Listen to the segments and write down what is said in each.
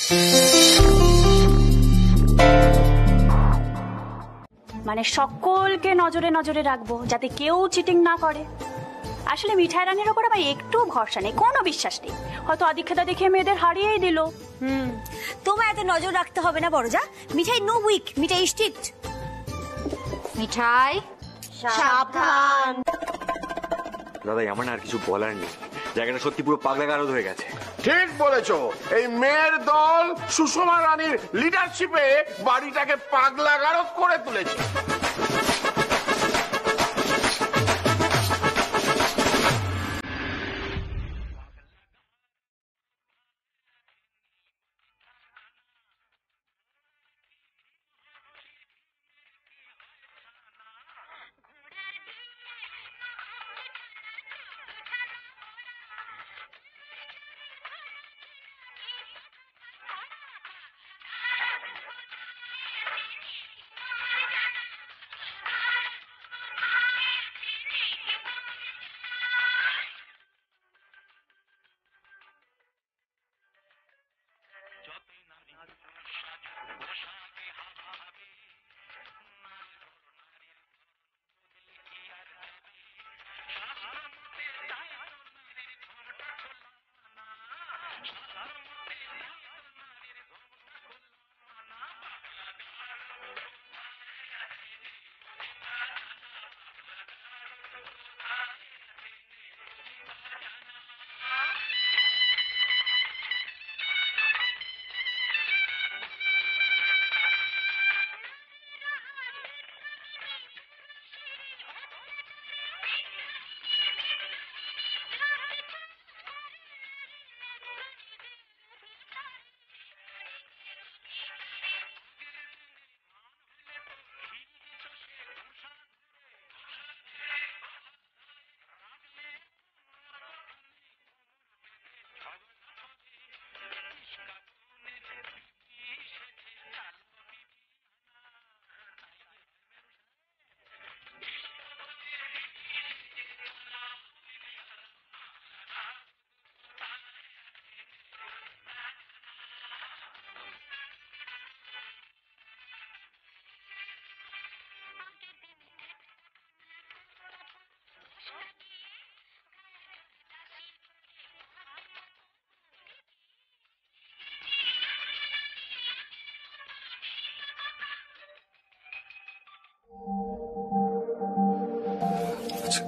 মানে সকলকে নজরে নজরে রাখবো যাতে কেউ চিটিং না করে। আসলে মিঠাই রানীর ওপর আমার একটু ভরসা নেই, কোনো বিশ্বাস নেই। হয়তো আদিক্ষেতা দেখে মেয়েদের হারিয়েই দিল। তোমায় এত নজর রাখতে হবে না বড়জা। মিঠাই নো উইক, মিঠাই স্ট্রিক্ট। মিঠাই সাবধান। দাদাই আমার আর কিছু বলার নেই, জায়গাটা সত্যি পুরো পাগলাগারদ হয়ে গেছে। ঠিক বলেছো, এই মেয়ের দল সুষমা রানীর লিডারশিপে বাড়িটাকে পাগলাগারদ করে তুলেছে।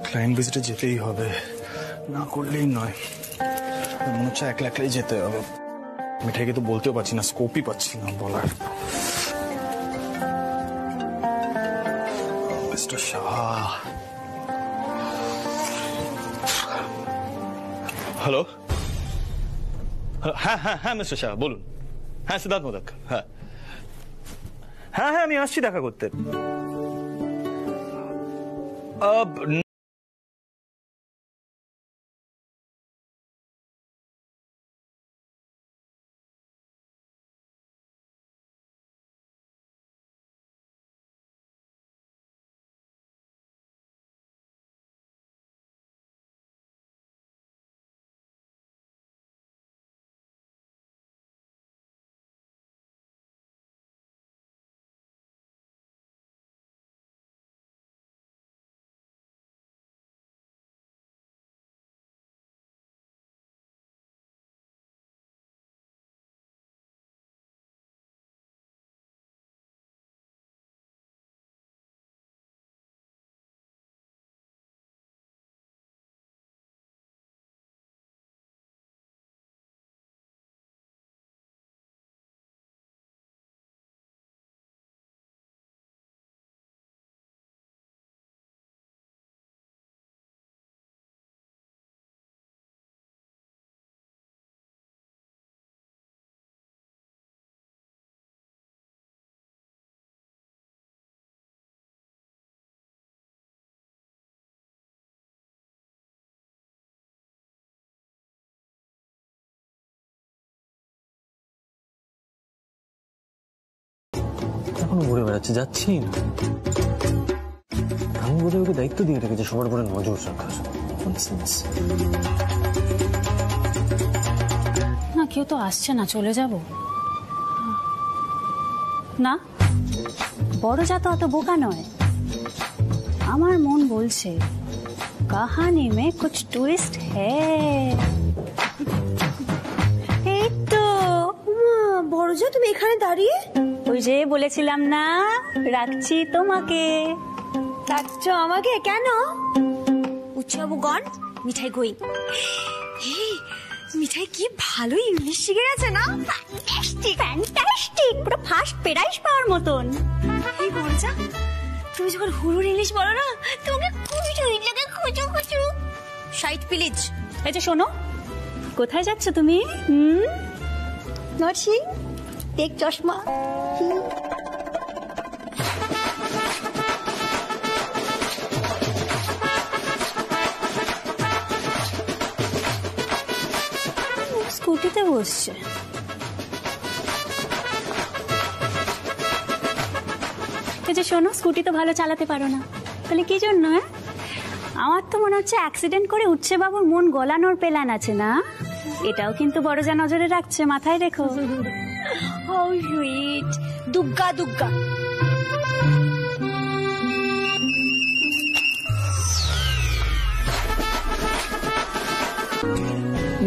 ক্লায়েন্ট ভিজিটে যেতেই হবে, না করলেই নয়। মনে হচ্ছে একলা একলাই যেতে হবে। মিঠাইকে তো বলতেও পারছি না, স্কোপই পাচ্ছি না বলার। মিস্টার শাহ। হ্যালো, হ্যাঁ হ্যাঁ হ্যাঁ মিস্টার শাহ বলুন। হ্যাঁ সিদ্ধার্থ মোদক। হ্যাঁ হ্যাঁ হ্যাঁ আমি আসছি দেখা করতে। এখনো ঘুরে বেড়াচ্ছে, যাচ্ছি না। আমি বোধহয় ওকে দায়িত্ব দিয়ে রেখেছি সবার উপরে নজর রাখার। না কেউ তো আসছে না, চলে যাব। না, বড় যা তো অত বোকা নয়। আমার মন বলছে কাহানি মে কুছ টুইস্ট হ্যায়। এই তো বড়জা তুমি এখানে দাঁড়িয়ে? ওই যে বলেছিলাম না, রাখছি তোমাকে। ডাকছো আমাকে কেন? উৎসবগণ মিঠাই কই? এই মিঠাই কি ভালো ইংলিশ শিখে গেছে না? ফ্যান্টাস্টিক, পুরো ফার্স্ট প্রাইজ পাওয়ার মতন। এই বড়জা তুমি যখন হুরুর ইংলিশ বলো না, তোমাকে খুবই সুন্দর লাগে। খুঁজো খুঁজো সাইট প্লিজ। এই যে শোনো, কোথায় যাচ্ছ তুমি? নার্সিং টেক চশমা। স্কুটিতে বসছে। এই যে শোনো, স্কুটি তো ভালো চালাতে পারো না, তাহলে কি জন্য? আমার তো মনে হচ্ছে অ্যাক্সিডেন্ট করে উচ্ছে বাবুর মন গলানোর প্ল্যান আছে না? এটাও কিন্তু বড় যা নজরে রাখছে, মাথায় রেখো। How sweet. দুগ্গা দুগ্গা।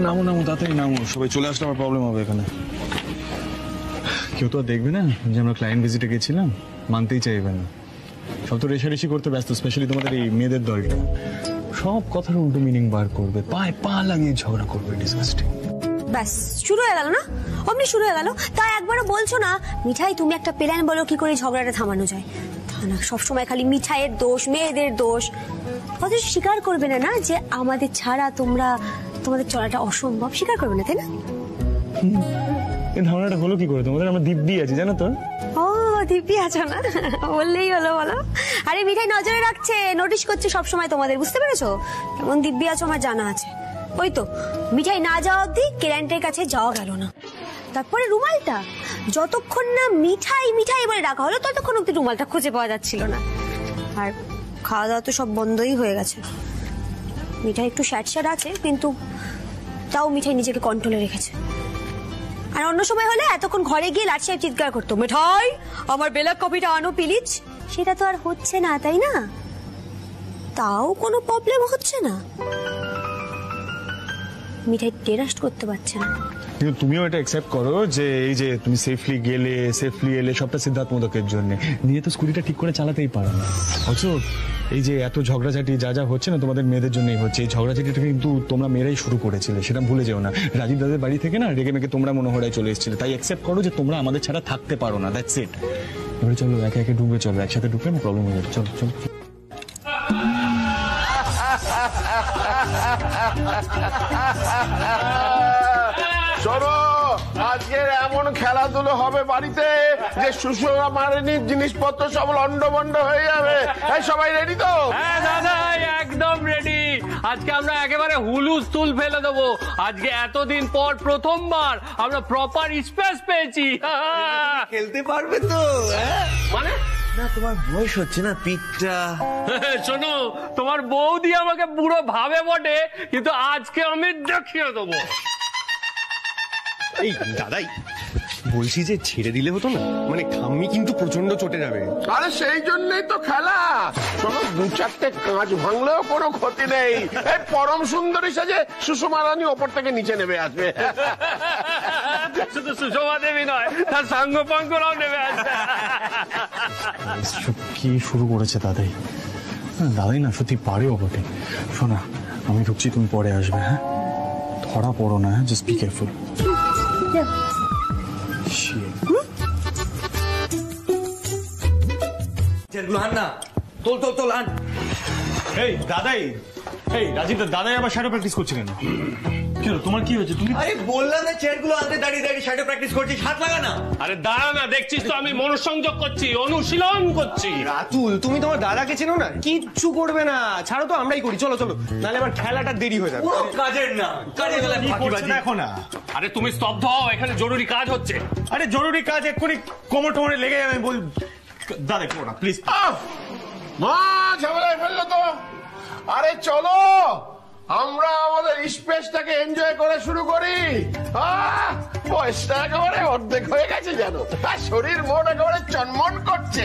নামো নামো, তাড়াতাড়ি নামো, সবাই চলে আসলে আমার প্রবলেম হবে এখানে। কেউ তো আর দেখবে না যে আমরা ক্লায়েন্ট ভিজিটে গেছিলাম, মানতেই চাইবে না। সব তো রেশারেশি করতে ব্যস্ত, স্পেশালি তোমাদের এই মেয়েদের দলটা। সব কথার উল্টো মিনিং বার করবে, পায়ে পা লাগিয়ে ঝগড়া করবে, ডিসগাস্টিং। ব্যাস শুরু হয়ে গেল না? অমনি শুরু হয়ে গেল। তা একবারও বলছো না মিঠাই তুমি একটা প্ল্যান বলো কি করে ঝগড়াটা থামানো যায়? তা না, সবসময় খালি মিঠাইয়ের দোষ, মেয়েদের দোষ। অথচ স্বীকার করবে না না যে আমাদের ছাড়া তোমাদের চলাটা অসম্ভব? স্বীকার করবে না, তাই না? এই ধারণাটা হলো কি করে তোমাদের? আমরা দিব্যি আছি জানো তো। ও দিব্যি আছো না? বললেই হলো, বলো। আরে মিঠাই নজরে রাখছে, নোটিশ করছে সবসময় তোমাদের, বুঝতে পেরেছো? কেমন দিব্যি আছো আমার জানা আছে। ওই তো মিঠাই না যাওয়া অব্দি ক্লায়েন্টের কাছে যাওয়া গেল না। তারপরে রুমালটা যতক্ষণ না মিঠাই মিঠাই বলে ডাকা হলো ততক্ষণ অব্দি রুমালটা খুঁজে পাওয়া যাচ্ছিল না। আর খাওয়া দাওয়া তো সব বন্ধই হয়ে গেছে। মিঠাই একটু স্যাট আছে, কিন্তু তাও মিঠাই নিজেকে কন্ট্রোলে রেখেছে। আর অন্য সময় হলে এতক্ষণ ঘরে গিয়ে লাট সাহেব চিৎকার করতো, মিঠাই আমার বেলাক কফিটা আনো প্লিজ। সেটা তো আর হচ্ছে না, তাই না? তাও কোনো প্রবলেম হচ্ছে না, মিঠাই টেরাস্ট করতে পারছে না। কিন্তু তুমিও এটা অ্যাকসেপ্ট করো যে এই যে তুমি সেফলি গেলে, সেফলি এলে, সবটা সিদ্ধার্থ মোদকের জন্য। নিয়ে তো স্কুটিটা ঠিক করে চালাতেই পারো না। অথচ এই যে এত ঝগড়াঝাটি যা যা হচ্ছে না, তোমাদের মেয়েদের জন্যই হচ্ছে। এই ঝগড়াঝাটিটা কিন্তু তোমরা মেয়েরাই শুরু করেছিলে, সেটা ভুলে যেও না। রাজীব দাদের বাড়ি থেকে না রেগে মেগে তোমরা মনোহরায় চলে এসেছিলে। তাই অ্যাকসেপ্ট করো যে তোমরা আমাদের ছাড়া থাকতে পারো না, দ্যাটস ইট। এবারে চলো একে একে ঢুকবে, চলো একসাথে ঢুকবে না, প্রবলেম হয়ে যাবে। চলো চলো। শোনো, আজকের এমন খেলাধুলো হবে বাড়িতে যে সুষমা মারিনীর জিনিসপত্র সব লন্ডভন্ড হয়ে যাবে। এই সবাই রেডি তো? হ্যাঁ দাদা, একদম রেডি। আজকে আমরা একেবারে হুলুস তুল ফেলে দেবো। আজকে এতদিন পর প্রথমবার আমরা প্রপার স্পেস পেয়েছি। খেলতে পারবে তো? মানে না, তোমার বয়স হচ্ছে না, পিঠটা। শোনো, তোমার বৌদি আমাকে বুড়ো ভাবে বটে, কিন্তু আজকে আমি দেখিয়ে দেবো। এই দাদাই বলছি যে ছেড়ে দিলে হতো না, মানে খাম্মি কিন্তু প্রচন্ড চটে যাবে। আরে সেই জন্যই তো খেলা। শোনো, দু চারটে কাঁচ ভাঙলেও কোনো ক্ষতি নেই। এই পরম সুন্দরী সাজে সুষমা রানী ওপর থেকে নিচে নেমে আসবে। শুধু সুষমা দেবী নয়, তার সাঙ্গ পাঙ্গরাও নেমে আসবে। কি শুরু করেছে দাদাই? দাদাই না সত্যি পারেও বটে। শোনা, আমি ঢুকছি, তুমি পরে আসবে। হ্যাঁ, ধরা পড়ো না, জাস্ট বি কেয়ারফুল। এই দাদাই, এই রাজীব দাদাই আবার শ্যাডো প্র্যাকটিস করছে কেন? কি হলো, তোমার কি হয়েছে? তুমি আরে বললাম না চেয়ারগুলো আনতে দাঁড়িয়ে দাঁড়িয়ে শ্যাডো প্র্যাকটিস করছিস, হাত লাগা না। আরে দাঁড়া না, দেখছিস তো আমি মনোসংযোগ করছি, অনুশীলন করছি। রাতুল, তুমি তোমার দাদাকে চেনো না? কিচ্ছু করবে না, ছাড়ো তো, আমরাই করি। চলো চলো, নাহলে আবার খেলাটা দেরি হয়ে যাবে। কাজের না, কাজের বেলা ফাঁকিবাজি দেখো না। আরে তুমি স্তব্ধ হও, এখানে জরুরি কাজ হচ্ছে। আরে জরুরি কাজ, এক্ষুনি কোমর টোমরে লেগে যাবে। বল দাদা, করো না প্লিজ। মা ঝামেলায় ফেললো তো। আরে চলো, আমরা আমাদের স্পেসটাকে এনজয় করে শুরু করি। বয়সটা একেবারে অর্ধেক হয়ে গেছে জানো, আর শরীর মন একেবারে চনমন করছে।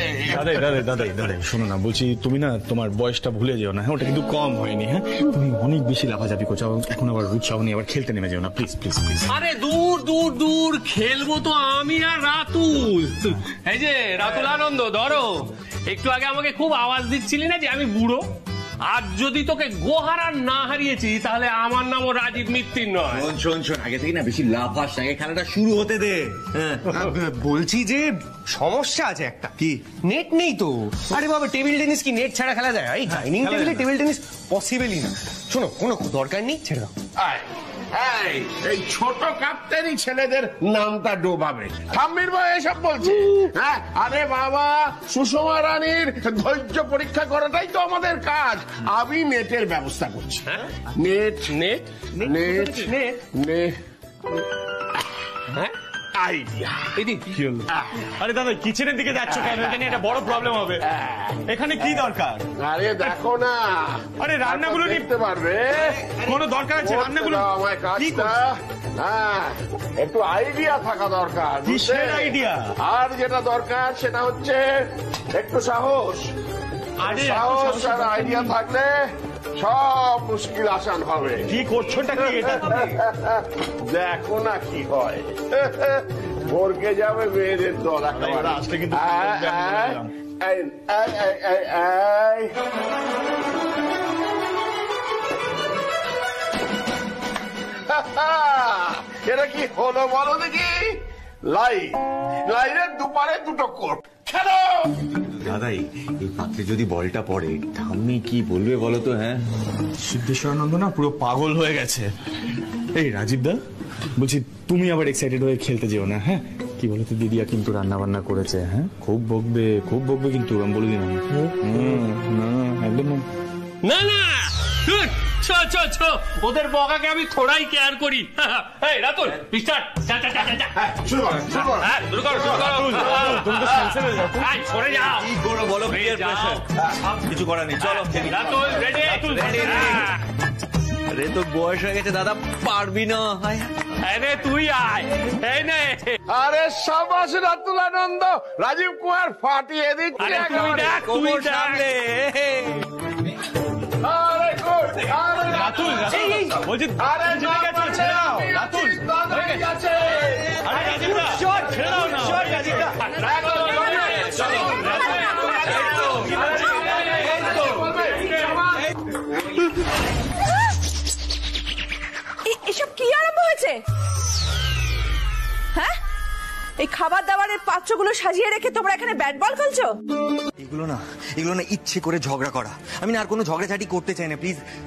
দাদাই শোনো না, বলছি তুমি না তোমার বয়সটা ভুলে যেও না, হ্যাঁ? ওটা কিন্তু কম হয়নি, হ্যাঁ? তুমি অনেক বেশি লাফাঝাপি করছো, এখন আবার উৎসাহ নিয়ে আবার খেলতে নেমে যেও না, প্লিজ প্লিজ প্লিজ। আরে দূর দূর দূর, খেলবো তো আমি আর রাতুল। এই যে রাতুল আনন্দ, ধরো একটু আগে আমাকে খুব আওয়াজ দিচ্ছিলি না যে আমি বুড়ো? আজ যদি তোকে গোহারা না হারিয়েছি তাহলে আমার নামও রাজীব মিত্তির নয়। শোন আগে থেকে না বেশি লাফাস না, আগে খেলাটা শুরু হতে দে। বলছি যে সমস্যা আছে একটা। কি? নেট নেই তো। আরে বাবা, টেবিল টেনিস কি নেট ছাড়া খেলা যায়? এই ডাইনিং টেবিলে টেবিল টেনিস পসিবলই না। শোনো, কোনো দরকার নেই, ছেড়ে দাও। এই ছোট কাপ্তানি ছেলেদের নামটা ডোবাবে। থাম্বির ভাই এসব বলছে, হ্যাঁ? আরে বাবা, সুষমা রানীর ধৈর্য পরীক্ষা করাটাই তো আমাদের কাজ। আমি নেটের ব্যবস্থা করছি। Net net net net net idea. কি হলো? আরে দাদা, কিচেনের দিকে যাচ্ছ কেন? এটা নিয়ে একটা বড় প্রবলেম হবে। এখানে কি দরকার? আরে দেখো না, আরে রান্নাগুলো দেখতে পারবে। কোনো দরকার আছে রান্নাগুলো? আমায় কাজটা, হ্যাঁ, একটু আইডিয়া থাকা দরকার। কিসের আইডিয়া? আর যেটা দরকার সেটা হচ্ছে একটু সাহস। সাহস আর আইডিয়া থাকলে সব মুশকিল আসান হবে। কি করছোটা কি এটা? দেখো না কি হয়। ভরকে যাবে মেয়েদের দল। আসলে কিন্তু এটা কি হলো বলো দেখি? লাইনের দুপারে দুটো কোট খেলো। দাদাই, এই পাত্রে যদি বলটা পড়ে ঠাম্মি কি বলবে বলো তো? হ্যাঁ, সিদ্ধেশ্বরানন্দ না পুরো পাগল হয়ে গেছে। এই রাজীব দা, বলছি তুমি আবার এক্সাইটেড হয়ে খেলতে যেও না, হ্যাঁ? কি বলতো, দিদিয়া কিন্তু রান্না বান্না করেছে, হ্যাঁ? খুব বকবে কিন্তু, আমি বলে দিলাম। না একদম না না, ছো ওদের বকাকে আমি থোড়াই কেয়ার করি। এই রাতুল, স্টার্ট। শুরু করো। শুরু করো। তুমি তো সেন্সর হয়ে যাও। সরে যাও। কি করো বলো? কিছু করার নেই, চলো। রাতুল রেডি? আরে তোর বয়স হয়ে গেছে দাদা, পারবি না। আরে তুই আয়, এই নে। আরে সাবাস রাতুল আনন্দ, রাজীব কুমার ফাটিয়ে দিচ্ছে। তুই দেখ, তুই সামনে। আরে গুড, আরে রাতুল, বলছি আরে ছেড়ে দাও রাতুল। আছে। আরে রাজীব দা, ছেড়ে দাও না। রাজীব দা, এসব কি আরম্ভ হয়েছে? হ্যাঁ, এই খাবার দাবারের পাত্রগুলো সাজিয়ে রেখে তোমরা এখানে ব্যাট বল খেলছো? এগুলো না ইচ্ছে করে ঝগড়া করা। আমি না আর কোনো ঝগড়াঝাটি করতে চাই না।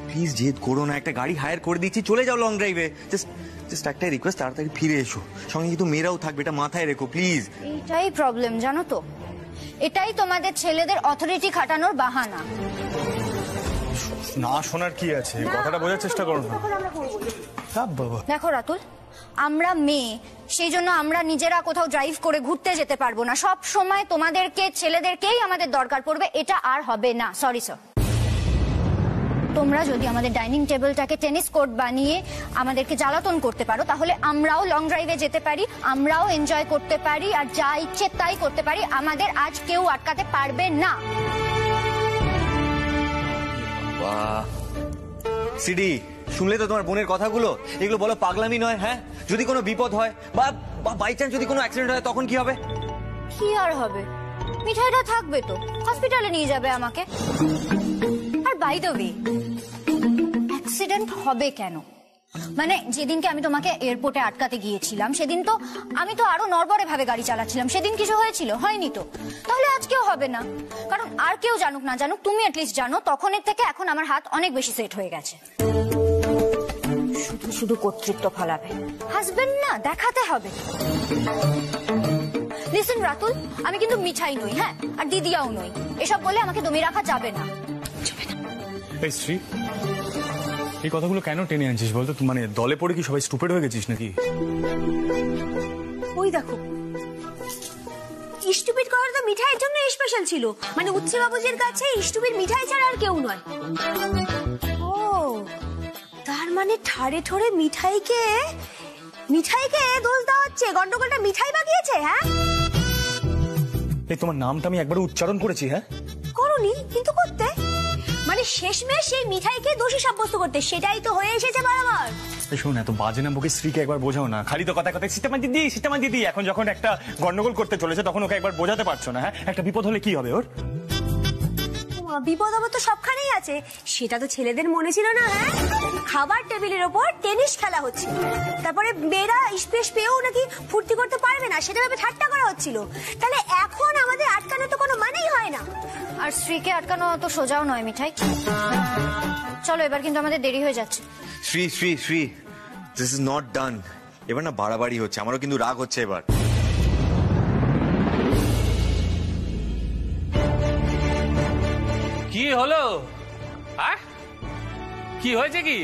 প্লিজ জেদ করো না। একটা গাড়ি হায়ার করে দিচ্ছি, চলে যাও লং ড্রাইভে। জাস্ট একটাই রিকোয়েস্ট, তাড়াতাড়ি ফিরে এসো। সঙ্গে কিন্তু মেয়েরাও থাকবে, এটা মাথায় রেখো প্লিজ। এটাই প্রবলেম, জানো তো? এটাই তোমাদের ছেলেদের অথরিটি খাটানোর বাহানা। না শোনার কি আছে, কথাটা বোঝার চেষ্টা করো না। দেখো রাতুল, আমরা মেয়ে, সেই জন্য আমরা নিজেরা কোথাও ড্রাইভ করে ঘুরতে যেতে পারবো না। সব সময় তোমাদেরকে ছেলেদেরকেই আমাদের দরকার পড়বে, এটা আর হবে না। Sorry sir. তোমরা যদি আমাদের ডাইনিং টেবিলটাকে টেনিস কোর্ট বানিয়ে আমাদেরকে জ্বালাতন করতে পারো, তাহলে আমরাও লং ড্রাইভে যেতে পারি, আমরাও এনজয় করতে পারি, আর যা ইচ্ছে তাই করতে পারি। আমাদের আজ কেউ আটকাতে পারবে না। সিডি, শুনলে তো তোমার বোনের কথাগুলো? এগুলো বলো পাগলামি নয়? হ্যাঁ, যদি কোনো বিপদ হয় বা বাই চান্স যদি কোনো অ্যাক্সিডেন্ট হয় তখন কি হবে? কি আর হবে, মিঠাইটা থাকবে তো, হসপিটালে নিয়ে যাবে আমাকে। আর বাই দ্য ওয়ে, অ্যাক্সিডেন্ট হবে কেন? মানে যেদিনকে আমি তোমাকে এয়ারপোর্টে আটকাতে গিয়েছিলাম, সেদিন তো আমি তো আরো নড়বড়ে ভাবে গাড়ি চালাচ্ছিলাম। সেদিন কিছু হয়েছিল? হয়নি তো। তাহলে আজকেও হবে না। কারণ আর কেউ জানুক না জানুক, তুমি অ্যাটলিস্ট জানো, তখনের থেকে এখন আমার হাত অনেক বেশি সেট হয়ে গেছে। শুধু শুধু কর্তৃত্ব ফলাবে, হাজবেন্ড না দেখাতে হবে। লিসেন রাতুল, আমি কিন্তু মিঠাই নই, হ্যাঁ, আর দিদিয়াও নই। এসব বলে আমাকে দমিয়ে রাখা যাবে না। এই শ্রী, এই কথাগুলো কেন টেনে আনছিস বলতো? মানে দলে পড়ে কি সবাই স্টুপিড হয়ে গেছিস নাকি? ওই দেখো, স্টুপিড করার তো মিঠাইয়ের জন্য স্পেশাল ছিল। মানে উচ্ছে বাবুজির কাছে স্টুপিড মিঠাই ছাড়া আর কেউ নয়। ও মানে ঠাড়ে ঠোরে মিঠাইকে দোষ দেওয়া হচ্ছে, গন্ডগোলটা মিঠাই বাগিয়েছে। হ্যাঁ, এই তোমার নামটা আমি একবার উচ্চারণ করেছি? হ্যাঁ করুনি, কিন্তু করতে, মানে শেষমেশ সেই মিঠাইকে দোষী সাব্যস্ত করতে, সেটাই তো হয়ে এসেছে বারবার। শোন, এত বাজে না বকে স্ত্রীকে একবার বোঝাও না, খালি তো কথা কথায় সিস্টেমা দিদি। এখন যখন একটা গন্ডগোল করতে চলেছে তখন ওকে একবার বোঝাতে পারছো না? হ্যাঁ, একটা বিপদ হলে কি হবে ওর? বিপদ আবার তো সবখানেই আছে, সেটা তো ছেলেদের মনে ছিল না? হ্যাঁ, খাবার টেবিলের ওপর টেনিস খেলা হচ্ছে, তারপরে মেয়েরা স্পেস পেয়েও নাকি ফুর্তি করতে পারবে না, সেটা ভেবে ঠাট্টা করা হচ্ছিল। তাহলে এখন আমাদের আটকানো তো কোনো মানেই হয় না। আর স্ত্রীকে আটকানো তো সোজাও নয় মিঠাই। চলো, এবার কিন্তু আমাদের দেরি হয়ে যাচ্ছে। Shri this is not done. এবার না বাড়াবাড়ি হচ্ছে, আমারও কিন্তু রাগ হচ্ছে এবার। কি হলো? কি হয়েছে? কি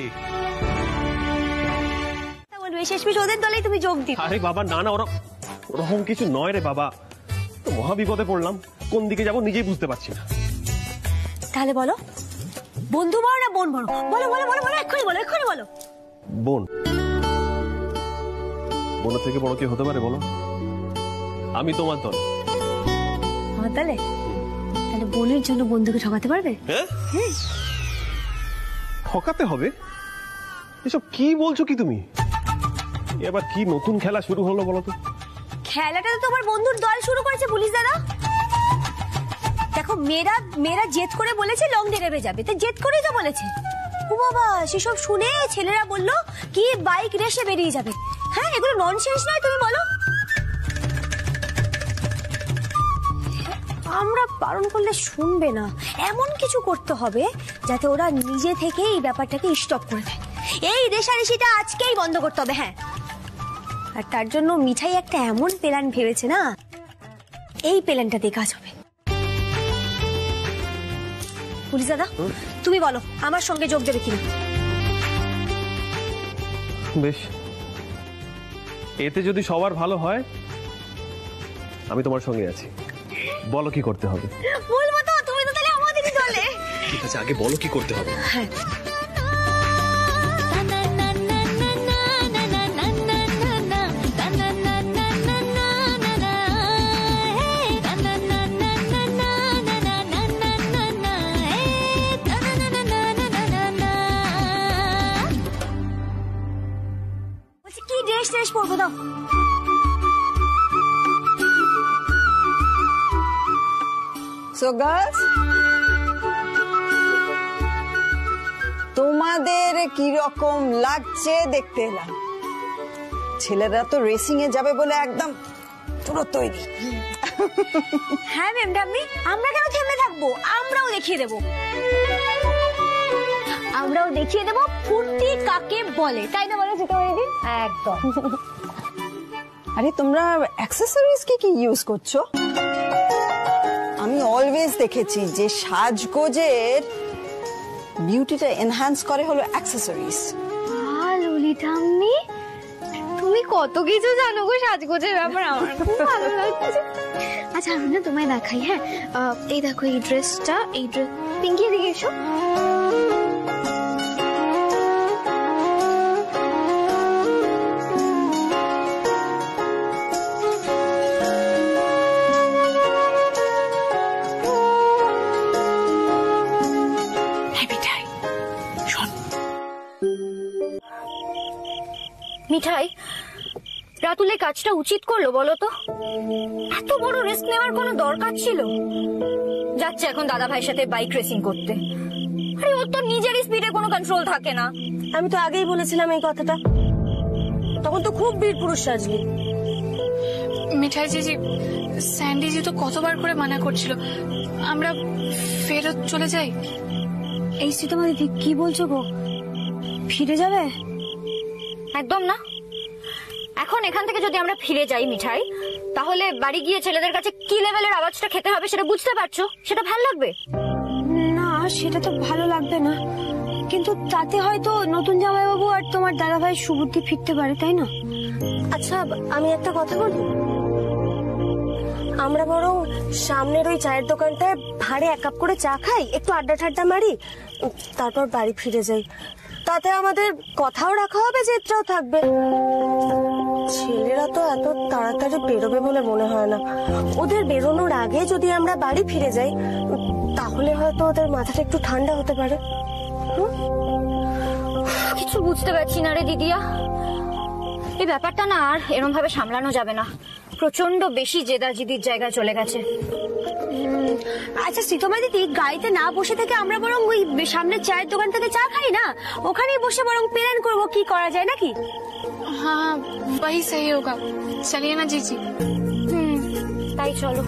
শেষমেশ ওদের দলেই তুমি যোগ দিবে? আরে বাবা না না, ওরকম কিছু নয় রে বাবা, মহা বিপদে পড়লাম, কোন দিকে যাবো নিজেই বুঝতে পারছি না। তাহলে বলো, বন্ধু বড় না বোন বড়? বলো বলো বলো বলো, এক্ষুনি বলো, এক্ষুনি বলো। বোন। বোনের থেকে বড় কি হতে পারে বলো? আমি তোমার দল। আমার দলে? তাহলে বোনের জন্য বন্ধুকে ঠকাতে পারবে? হ্যাঁ, ঠকাতে হবে? এসব কি বলছো কি তুমি? এবার কি নতুন খেলা শুরু হলো বলো তো? খেলাটা তো তোমার বন্ধুর দল শুরু করেছে পুলিশ দাদা। দেখো, মেয়েরা জেদ করে বলেছে লং ড্রাইভে যাবে, তো জেদ করেই তো বলেছে। ও বাবা, সেসব শুনে ছেলেরা বললো কি বাইক রেসে বেরিয়ে যাবে। হ্যাঁ, এগুলো ননসেন্স নয়? তুমি বলো। আমরা বারণ করলে শুনবে না, এমন কিছু করতে হবে যাতে ওরা নিজে থেকে এই ব্যাপারটাকে স্টপ করে দেয়। এই রেশারেশিটা আজকেই বন্ধ করতে হবে। হ্যাঁ, আর তার জন্য মিঠাই একটা এমন প্ল্যান ভেবেছে না, এই প্ল্যানটা দিয়ে কাজ হবে। পুলিশ দাদা, তুমি বলো আমার সঙ্গে যোগ দেবে কিনা? বেশ, এতে যদি সবার ভালো হয় আমি তোমার সঙ্গে আছি। বলো কি করতে হবে? বলবো তো, তুমি তো তাহলে আমাদেরই দলে। ঠিক আছে, আগে বলো কি করতে হবে। হ্যাঁ, কি ড্রেস পরবো দাও। সো গার্লস, তোমাদের কি রকম লাগছে দেখতে এলাম। ছেলেরা তো রেসিং এ যাবে বলে একদম পুরো তৈরি। হ্যাঁ ম্যাম ডাম্মি, আমরা কেন থেমে থাকবো? আমরাও দেখিয়ে দেবো, ফুর্তি কাকে বলে, তাই না বলো যেটা বলে দিন? একদম। আরে তোমরা অ্যাক্সেসরিজ কি ইউজ করছো? আমি অলওয়েজ দেখেছি যে সাজগোজের বিউটিটা এনহ্যান্স করে হলো অ্যাক্সেসরিজ। ললিতা আম্মি, তুমি কত কিছু জানো গো সাজগোজের ব্যাপার, আমার খুব ভালো লাগছে। আচ্ছা, আমি না তোমায় দেখাই। হ্যাঁ, এই দেখো এই ড্রেসটা, এই ড্রেস। পিঙ্কি এদিকে এসো। মিঠাই, রাতুল এই কাজটা উচিত করলো বলো তো? এত বড় রিস্ক নেওয়ার কোনো দরকার ছিল? যাচ্ছে এখন দাদা ভাইয়ের সাথে বাইক রেসিং করতে। আরে ওর তো নিজেরই স্পিডে কোনো কন্ট্রোল থাকে না। আমি তো আগেই বলেছিলাম এই কথাটা, তখন তো খুব বীর পুরুষ সাজলি। মিঠাই জিজি, স্যান্ডি জি তো কতবার করে মানা করছিল, আমরা ফেরত চলে যাই। এই সীতামা দিদি কি বলছো গো? ফিরে যাবে? একদম না। এখন এখান থেকে যদি আমরা ফিরে যাই মিঠাই, তাহলে বাড়ি গিয়ে ছেলেদের কাছে কি লেভেলের আওয়াজটা খেতে হবে সেটা বুঝতে পারছো? সেটা ভালো লাগবে না? সেটা তো ভালো লাগবে না, কিন্তু তাতে হয়তো নতুন জামাইবাবু আর তোমার দাদা ভাই সুবুদ্ধি ফিরতে পারে, তাই না? আচ্ছা, আমি একটা কথা বলি, আমরা বরং সামনের ওই চায়ের দোকানটায় ভাড়ে 1 কাপ করে চা খাই, একটু আড্ডা ঠাড্ডা মারি, তারপর বাড়ি ফিরে যাই। তাতে আমাদের কথাও রাখা হবে, জেদটাও থাকবে। ছেলেরা তো এত তাড়াতাড়ি বেরোবে বলে মনে হয় না। ওদের বেরোনোর আগে যদি আমরা বাড়ি ফিরে যাই তাহলে হয়তো ওদের মাথাটা একটু ঠান্ডা হতে পারে। কিছু বুঝতে পারছি না রে দিদিয়া, এই ব্যাপারটা না আর এরকম ভাবে সামলানো যাবে না। প্রচন্ড বেশি জেদাজিদির জায়গায় চলে গেছে। আচ্ছা সীতমা দিদি, গাড়িতে না বসে থেকে আমরা বরং ওই সামনে চায়ের দোকান থেকে চা খাই না, ওখানেই বসে বরং প্ল্যান করবো কি করা যায় নাকি? हाँ वही सही होगा, चलिए ना जीजी। তাই চলো।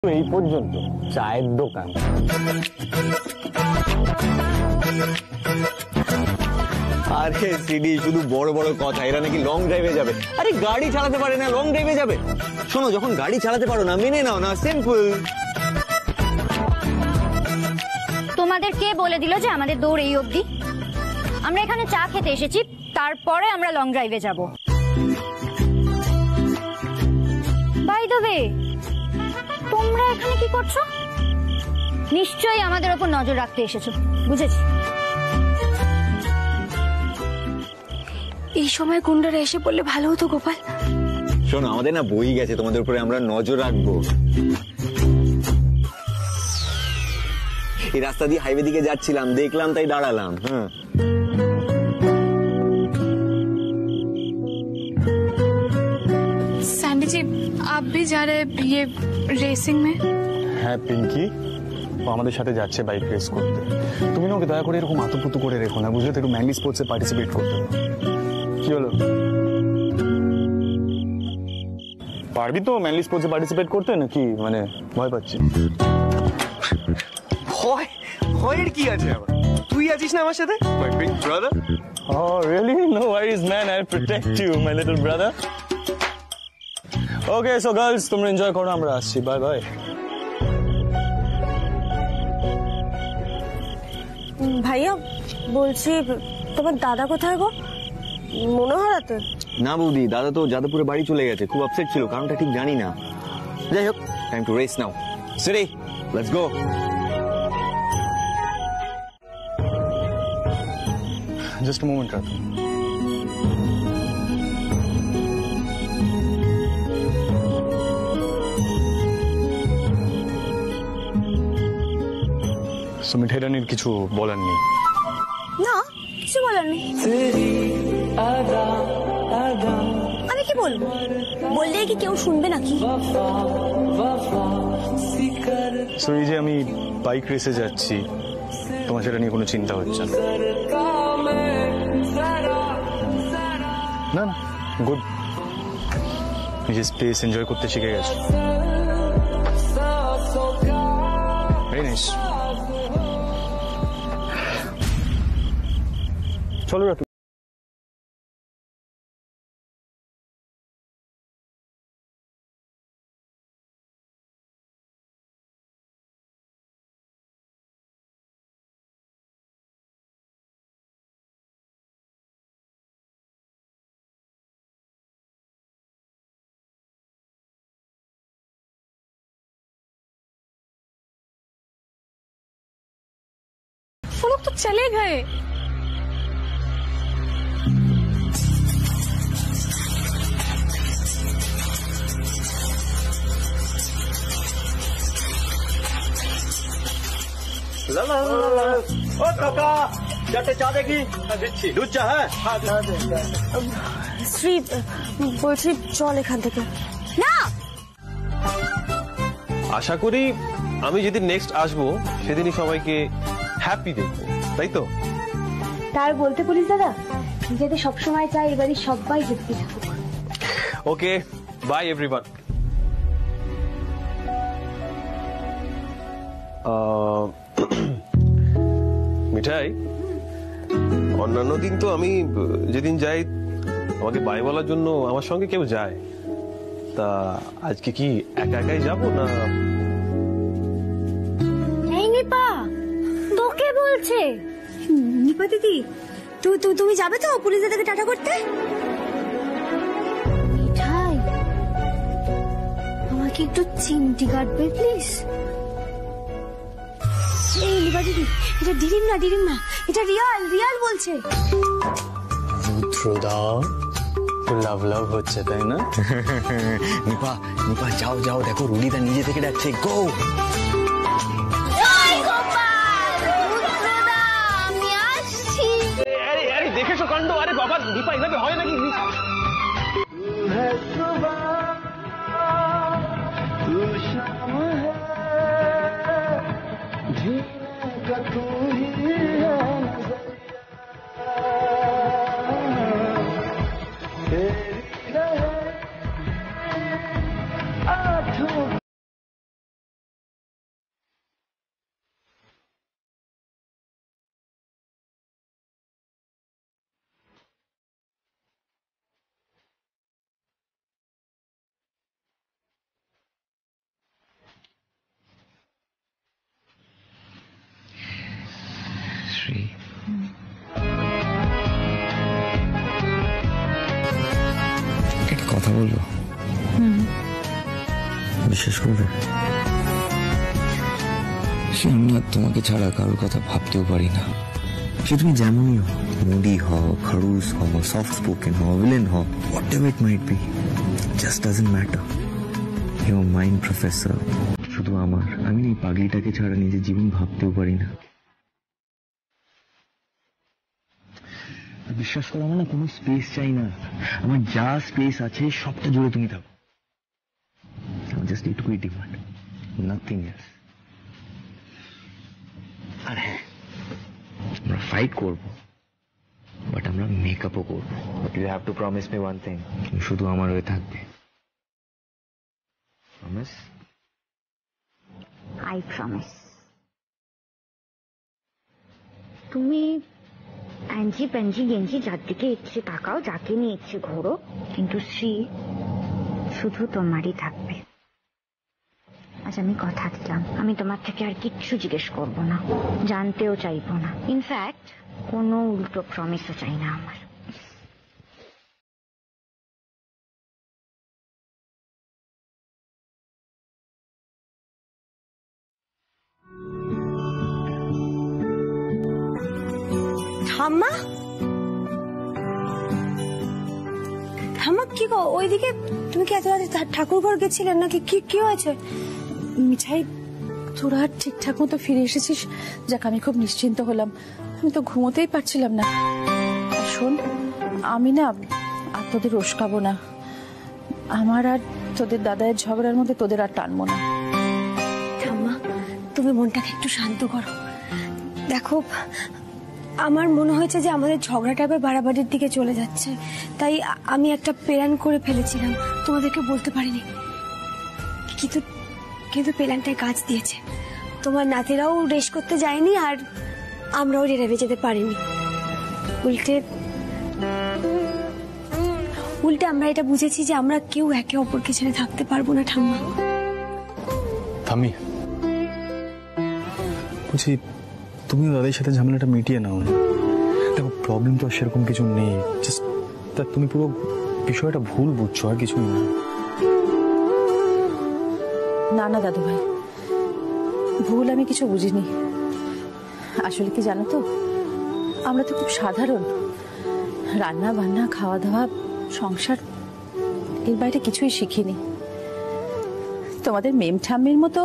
এই পর্যন্ত চায়ের দোকান। আরে সিডি, শুধু বড় বড় কথা। এরা নাকি লং ড্রাইভে যাবে। আরে গাড়ি চালাতে পারে না, লং ড্রাইভে যাবে? শোনো, যখন গাড়ি চালাতে পারো না মেনে নাও না, সিম্পল। তোমাদের কে বলে দিল যে আমাদের দৌড় এই অবধি? আমরা এখানে চা খেতে এসেছি, তারপরে আমরা লং ড্রাইভে যাব। বাই দ্য ওয়ে, তোমরা এখানে কি করছো? নিশ্চয়ই আমাদের ওপর নজর রাখতে এসেছো, বুঝেছি। এই সময় গুন্ডারা এসে বললে ভালো হতো গোপাল। শোনো, আমাদের না বই গেছে, তোমাদের উপরে আমরা নজর রাখবো। এই রাস্তা দিয়ে হাইওয়ে দিকে যাচ্ছিলাম, দেখলাম তাই দাঁড়ালাম। হ্যাঁ, सैंडी जी आप भी जा रहे ये रेसिंग में? হ্যাঁ পিঙ্কি, ও আমাদের সাথে যাচ্ছে বাইক রেস করতে। তুমি না ওকে দয়া করে এরকম আতপুতু করে রেখো না, বুঝলে তো? একটু ম্যানলি স্পোর্টসে পার্টিসিপেট করতে দাও। কি হলো, পারবি তো ম্যানলি স্পোর্টসে পার্টিসিপেট করতে নাকি? মানে ভয় পাচ্ছি। ভয়ের কি আছে আবার? তুই আছিস না আমার সাথে, মাই big brother. Oh really? No worries man, I'll protect you my little brother. Okay so girls, তোমরা এনজয় করো, আমরা আসছি। Bye bye. ভাইয়া বলছি, তোমার দাদা কোথায় গো? মনে হারাতে? না বৌদি, দাদা তো যাদবপুরে বাড়ি চলে গেছে। খুব আপসেট ছিল, কারণটা ঠিক জানি না। যাই হোক, time to race now. CD, let's go. Just a moment, Ratu. So, মিঠাই রানীর কিছু বলার নেই? না, কিছু বলার নেই। আমি কি বলবো? বললে কি কেউ শুনবে নাকি? So, এই যে আমি বাইক রেসে যাচ্ছি, তোমার সেটা নিয়ে কোনো চিন্তা হচ্ছে না? না না, গুড। নিজের স্পেস এনজয় করতে শিখে গেছো। Very nice. চলো রাতু। वो लोग तो चले गए। ও কাকা, চারটে চা দেখি। দিচ্ছি। দুধ চা? হ্যাঁ শ্রী, বলছি চল এখান থেকে। না, আশা করি আমি যেদিন নেক্সট আসবো সেদিনই সবাইকে হ্যাপি দেখবো, তাই তো? তার বলতে পুলিশ দাদা, যাতে সবসময় চাই এবারই সবাই জিততে থাকুক। ওকে, বাই এভরিওয়ান। মিঠাই, অন্যান্য দিন তো আমি যেদিন যাই আমাকে বাই বলার জন্য আমার সঙ্গে কেউ যায়, তা আজকে কি একা একাই যাবো না? এই নিপা, তোকে বলছে। নিপা দিদি, তুমি যাবে তো পুলিশ দাদাকে টাটা করতে? আমাকে একটু চিমটি কাটবে প্লিজ? এই লিবা দিদি, এটা ডিরিম না, এটা রিয়াল রিয়াল বলছে। রুদ্রদা লাভ লাভ হচ্ছে তাই না? নিপা নিপা যাও যাও, দেখো রুলিদা নিজে থেকে ডাকছে, গো। দেখেছো কাণ্ড? আরে বাবা দীপা, এভাবে হয় নাকি? শ্রী, একটা কথা বলবো? বিশেষ করে আমি আর তোমাকে ছাড়া কারোর কথা ভাবতেও পারি না। সে তুমি যেমনই হও, মুডি হও, খড়ুস হও, সফট স্পোকেন হও, ভিলেন হও, whatever it might be, just doesn't matter. You are mind professor. শুধু আমার, আমি এই পাগলিটাকে ছাড়া নিজের জীবন ভাবতেও পারি না। বিশ্বাস করো, আমার না কোনো স্পেস চাই না। আমার যা স্পেস আছে সবটা জুড়ে তুমি থাকো। জাস্ট এটুকুই ডিমান্ড, নাথিং এলস। আর হ্যাঁ, আমরা ফাইট করবো, বাট আমরা মেকআপও করবো। But you have to promise me one thing, তুমি শুধু আমার হয়ে থাকবে। প্রমিস? I promise. তুমি অ্যাঞ্জি প্যাঞ্জি গেঞ্জি যার দিকে ইচ্ছে তাকাও, যাকে নিয়ে ইচ্ছে ঘোরো, কিন্তু শ্রী শুধু তোমারই থাকবে। আজ আমি কথা দিলাম, আমি তোমার থেকে আর কিচ্ছু জিজ্ঞেস করব না, জানতেও চাইবো না। ইনফ্যাক্ট কোনো উল্টো প্রমিসও চাই না আমার। ঠাম্মা, ঠাম্মা কি গো, ওইদিকে তুমি কি এত রাতে ঠাকুর ঘর গেছিলেন নাকি? কি কি হয়েছে? মিঠাই, তোরা ঠিকঠাক মতো ফিরে এসেছিস, যাক আমি খুব নিশ্চিন্ত হলাম। আমি তো ঘুমোতেই পারছিলাম না। আর শোন, আমি না আর তোদের রোষকাবো না। আমার আর তোদের দাদায়ের ঝগড়ার মধ্যে তোদের আর টানবো না। ঠাম্মা, তুমি মনটাকে একটু শান্ত করো। দেখো, আমার মনে হয়েছে যে আমাদের ঝগড়াটা আবার বাড়াবাড়ির দিকে চলে যাচ্ছে, তাই আমি একটা প্ল্যান করে ফেলেছিলাম, তোমাদেরকে বলতে পারিনি। কিন্তু কিন্তু প্ল্যানটায় কাজ দিয়েছে। তোমার নাতিরাও রেস করতে যায়নি, আর আমরাও রেরাবে যেতে পারিনি। উল্টে আমরা এটা বুঝেছি যে আমরা কেউ একে অপরকে ছেড়ে থাকতে পারবো না। ঠাম্মা, থামি, বলছি তুমি দাদার সাথে ঝামেলাটা মিটিয়ে নাও না। দেখো, প্রবলেম তো সেরকম কিছু নেই, জাস্ট তুমি পুরো বিষয়টা ভুল বুঝছো, আর কিছুই না। না না দাদু ভাই, ভুল আমি কিছু বুঝিনি। আসলে কি জানো তো, আমরা তো খুব সাধারণ, রান্না বান্না, খাওয়া দাওয়া, সংসার, এর বাইরে কিছুই শিখিনি। তোমাদের মেম ঠাম্মির মতো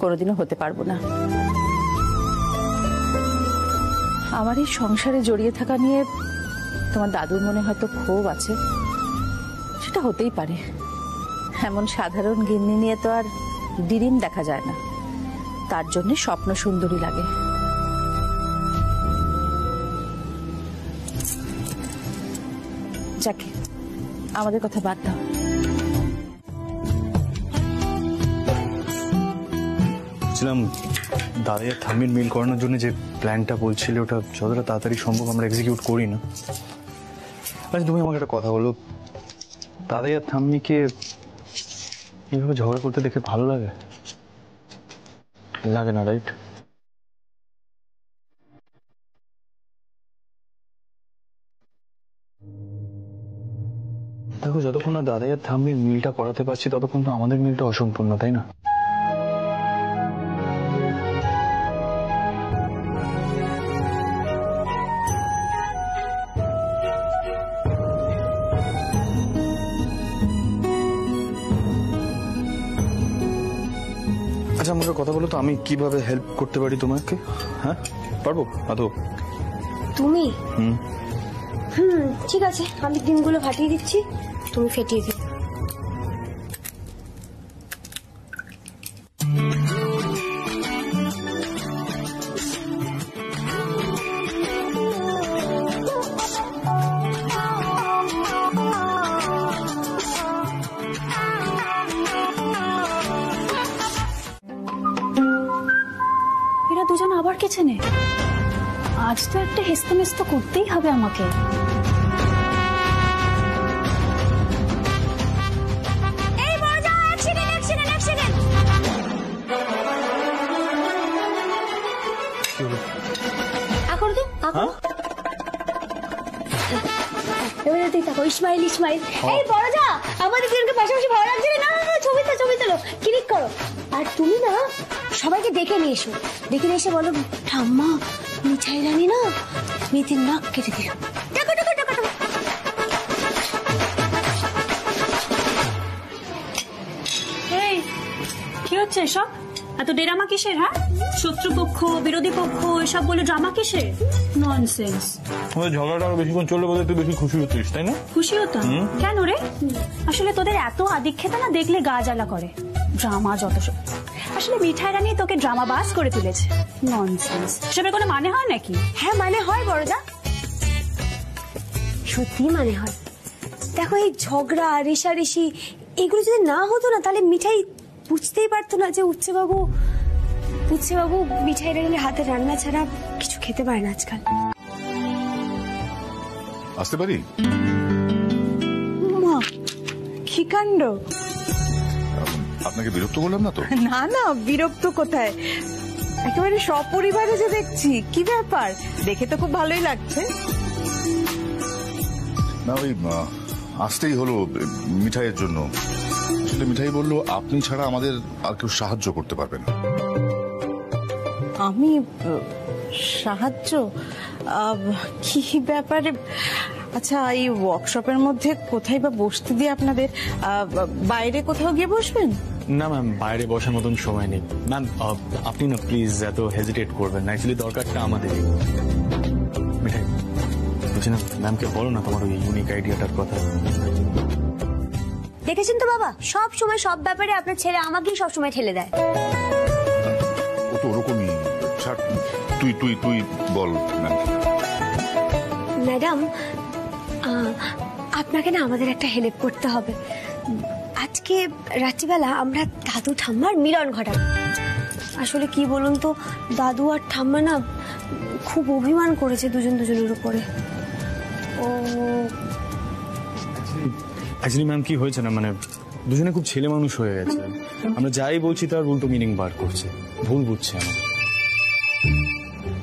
কোনোদিনও হতে পারবো না। আমার এই সংসারে জড়িয়ে থাকা নিয়ে তোমার দাদুর মনে হয়তো ক্ষোভ আছে, সেটা হতেই পারে। এমন সাধারণ গিন্নি নিয়ে তো আর ডিরিম দেখা যায় না, তার জন্য স্বপ্ন সুন্দরী লাগে। যাকে আমাদের কথা বাদ দাও। বলছিলাম, দাদাইয়া থামির মিল করানোর জন্য যে প্ল্যানটা বলছিলে, ওটা যতটা তাড়াতাড়ি সম্ভব আমরা এক্সিকিউট করি না। আচ্ছা, তুমি আমাকে একটা কথা বলো, দাদাইয়া থাম্মিকে এইভাবে ঝগড়া করতে দেখে ভালো লাগে? লাগে না, রাইট? দেখো যতক্ষণ না দাদাই আর থাম্বির মিলটা করাতে পারছি ততক্ষণ তো আমাদের মিলটা অসম্পূর্ণ, তাই না? আচ্ছা আমাকে কথা বলো তো, আমি কিভাবে হেল্প করতে পারি তোমাকে? হ্যাঁ পারবো আদৌ? তুমি ঠিক আছে, আমি ডিমগুলো ফাটিয়ে দিচ্ছি, তুমি ফেটিয়ে দিও। এরা দুজন আবার কিচেনে? আজ তো একটা হেস্ত করতেই হবে আমাকে। ইসমাইল ইসমাইল, এই বড় যা, আমাদের দুজনকে পাশাপাশি ভালো লাগছে না। না ছবি তোলো, ক্লিক করো। আর তুমি না সবাইকে ডেকে নিয়ে এসো, ডেকে নিয়ে এসে বলো ঠাম্মা মিঠাই রানী না মেয়েদের নাক কেটে দিল। এই কি হচ্ছে এসব? এত ড্রামা কিসের? হ্যাঁ, শত্রুপক্ষ বিরোধী পক্ষ এসব বলে ড্রামা কিসের? ননসেন্স। আমাদের ঝগড়াটা আরো বেশিক্ষণ চললে বলে তুই বেশি খুশি হতিস, তাই না? খুশি হতাম কেন রে? আসলে তোদের এত আদিক্ষেতা না দেখলে গা জ্বালা করে। ড্রামা যত সব। আসলে মিঠাই রানী তোকে ড্রামা বাস করে তুলেছে। ননসেন্স। সেটার কোনো মানে হয় নাকি? হ্যাঁ মানে হয় বড়দা, সত্যি মানে হয়। দেখো এই ঝগড়া রেশারেশি এগুলো যদি না হতো না তাহলে মিঠাই বুঝতেই পারতো না যে উচ্ছে বাবু মিঠাই রানীর হাতে রান্না ছাড়া কিছু খেতে পারে না আজকাল। আসতে পারি? মা কি কাণ্ড! আপনাকে বিরক্ত করলাম না তো? না না, বিরক্ত কোথায়, একেবারে সপরিবারে যে দেখছি। কি ব্যাপার? দেখে তো খুব ভালোই লাগছে। না ওই আসতেই হলো মিঠাইয়ের জন্য। আসলে মিঠাই বললো আপনি ছাড়া আমাদের আর কেউ সাহায্য করতে পারবে না। আমি সাহায্য? কি ব্যাপারে? আচ্ছা এই ওয়ার্কশপের মধ্যে কোথায় বা বসতে দিয়ে আপনাদের? বাইরে কোথাও গিয়ে বসবেন? না ম্যাম, বাইরে বসার মতন সময় নেই ম্যাম। আপনি না প্লিজ এত হেজিটেট করবেন না, অ্যাকচুয়ালি দরকারটা আমাদেরই। মিঠাই বলছি না, ম্যামকে বলো না তোমার ওই ইউনিক আইডিয়াটার কথা। দেখেছেন তো বাবা, সব সময় সব ব্যাপারে আপনার ছেলে আমাকেই সব সময় ঠেলে দেয়। ও তো ওরকমই। তুই বল ম্যাডাম, আপনাকে না আমাদের একটা হেল্প করতে হবে। আজকে রাত্রিবেলা আমরা দাদু ঠাম্মার মিলন ঘটাবো। আসলে কি বলুন তো, দাদু আর ঠাম্মা না খুব অভিমান করেছে দুজনের উপরে। ও অ্যাকচুয়ালি ম্যাম কি হয়েছে না, মানে দুজনে খুব ছেলে মানুষ হয়ে গেছে। আমরা যাই বলছি তার উল্টো মিনিং বার করছে, ভুল বুঝছে আমার।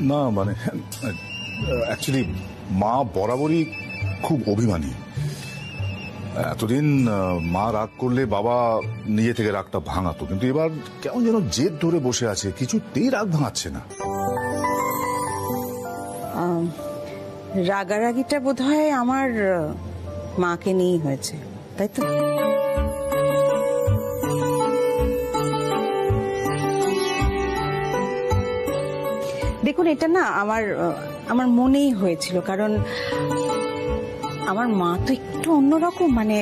না মানে অ্যাকচুয়ালি মা বরাবরই খুব অভিমানী। এতদিন মা রাগ করলে বাবা নিজে থেকে রাগটা ভাঙাতো, কিন্তু এবার কেমন যেন জেদ ধরে বসে আছে, কিছুতেই রাগ ভাঙাচ্ছে না। রাগারাগিটা বোধহয় আমার মাকে নিয়েই হয়েছে, তাই তো? দেখুন এটা না আমার মনেই হয়েছিল, কারণ আমার মা তো একটু অন্যরকম, মানে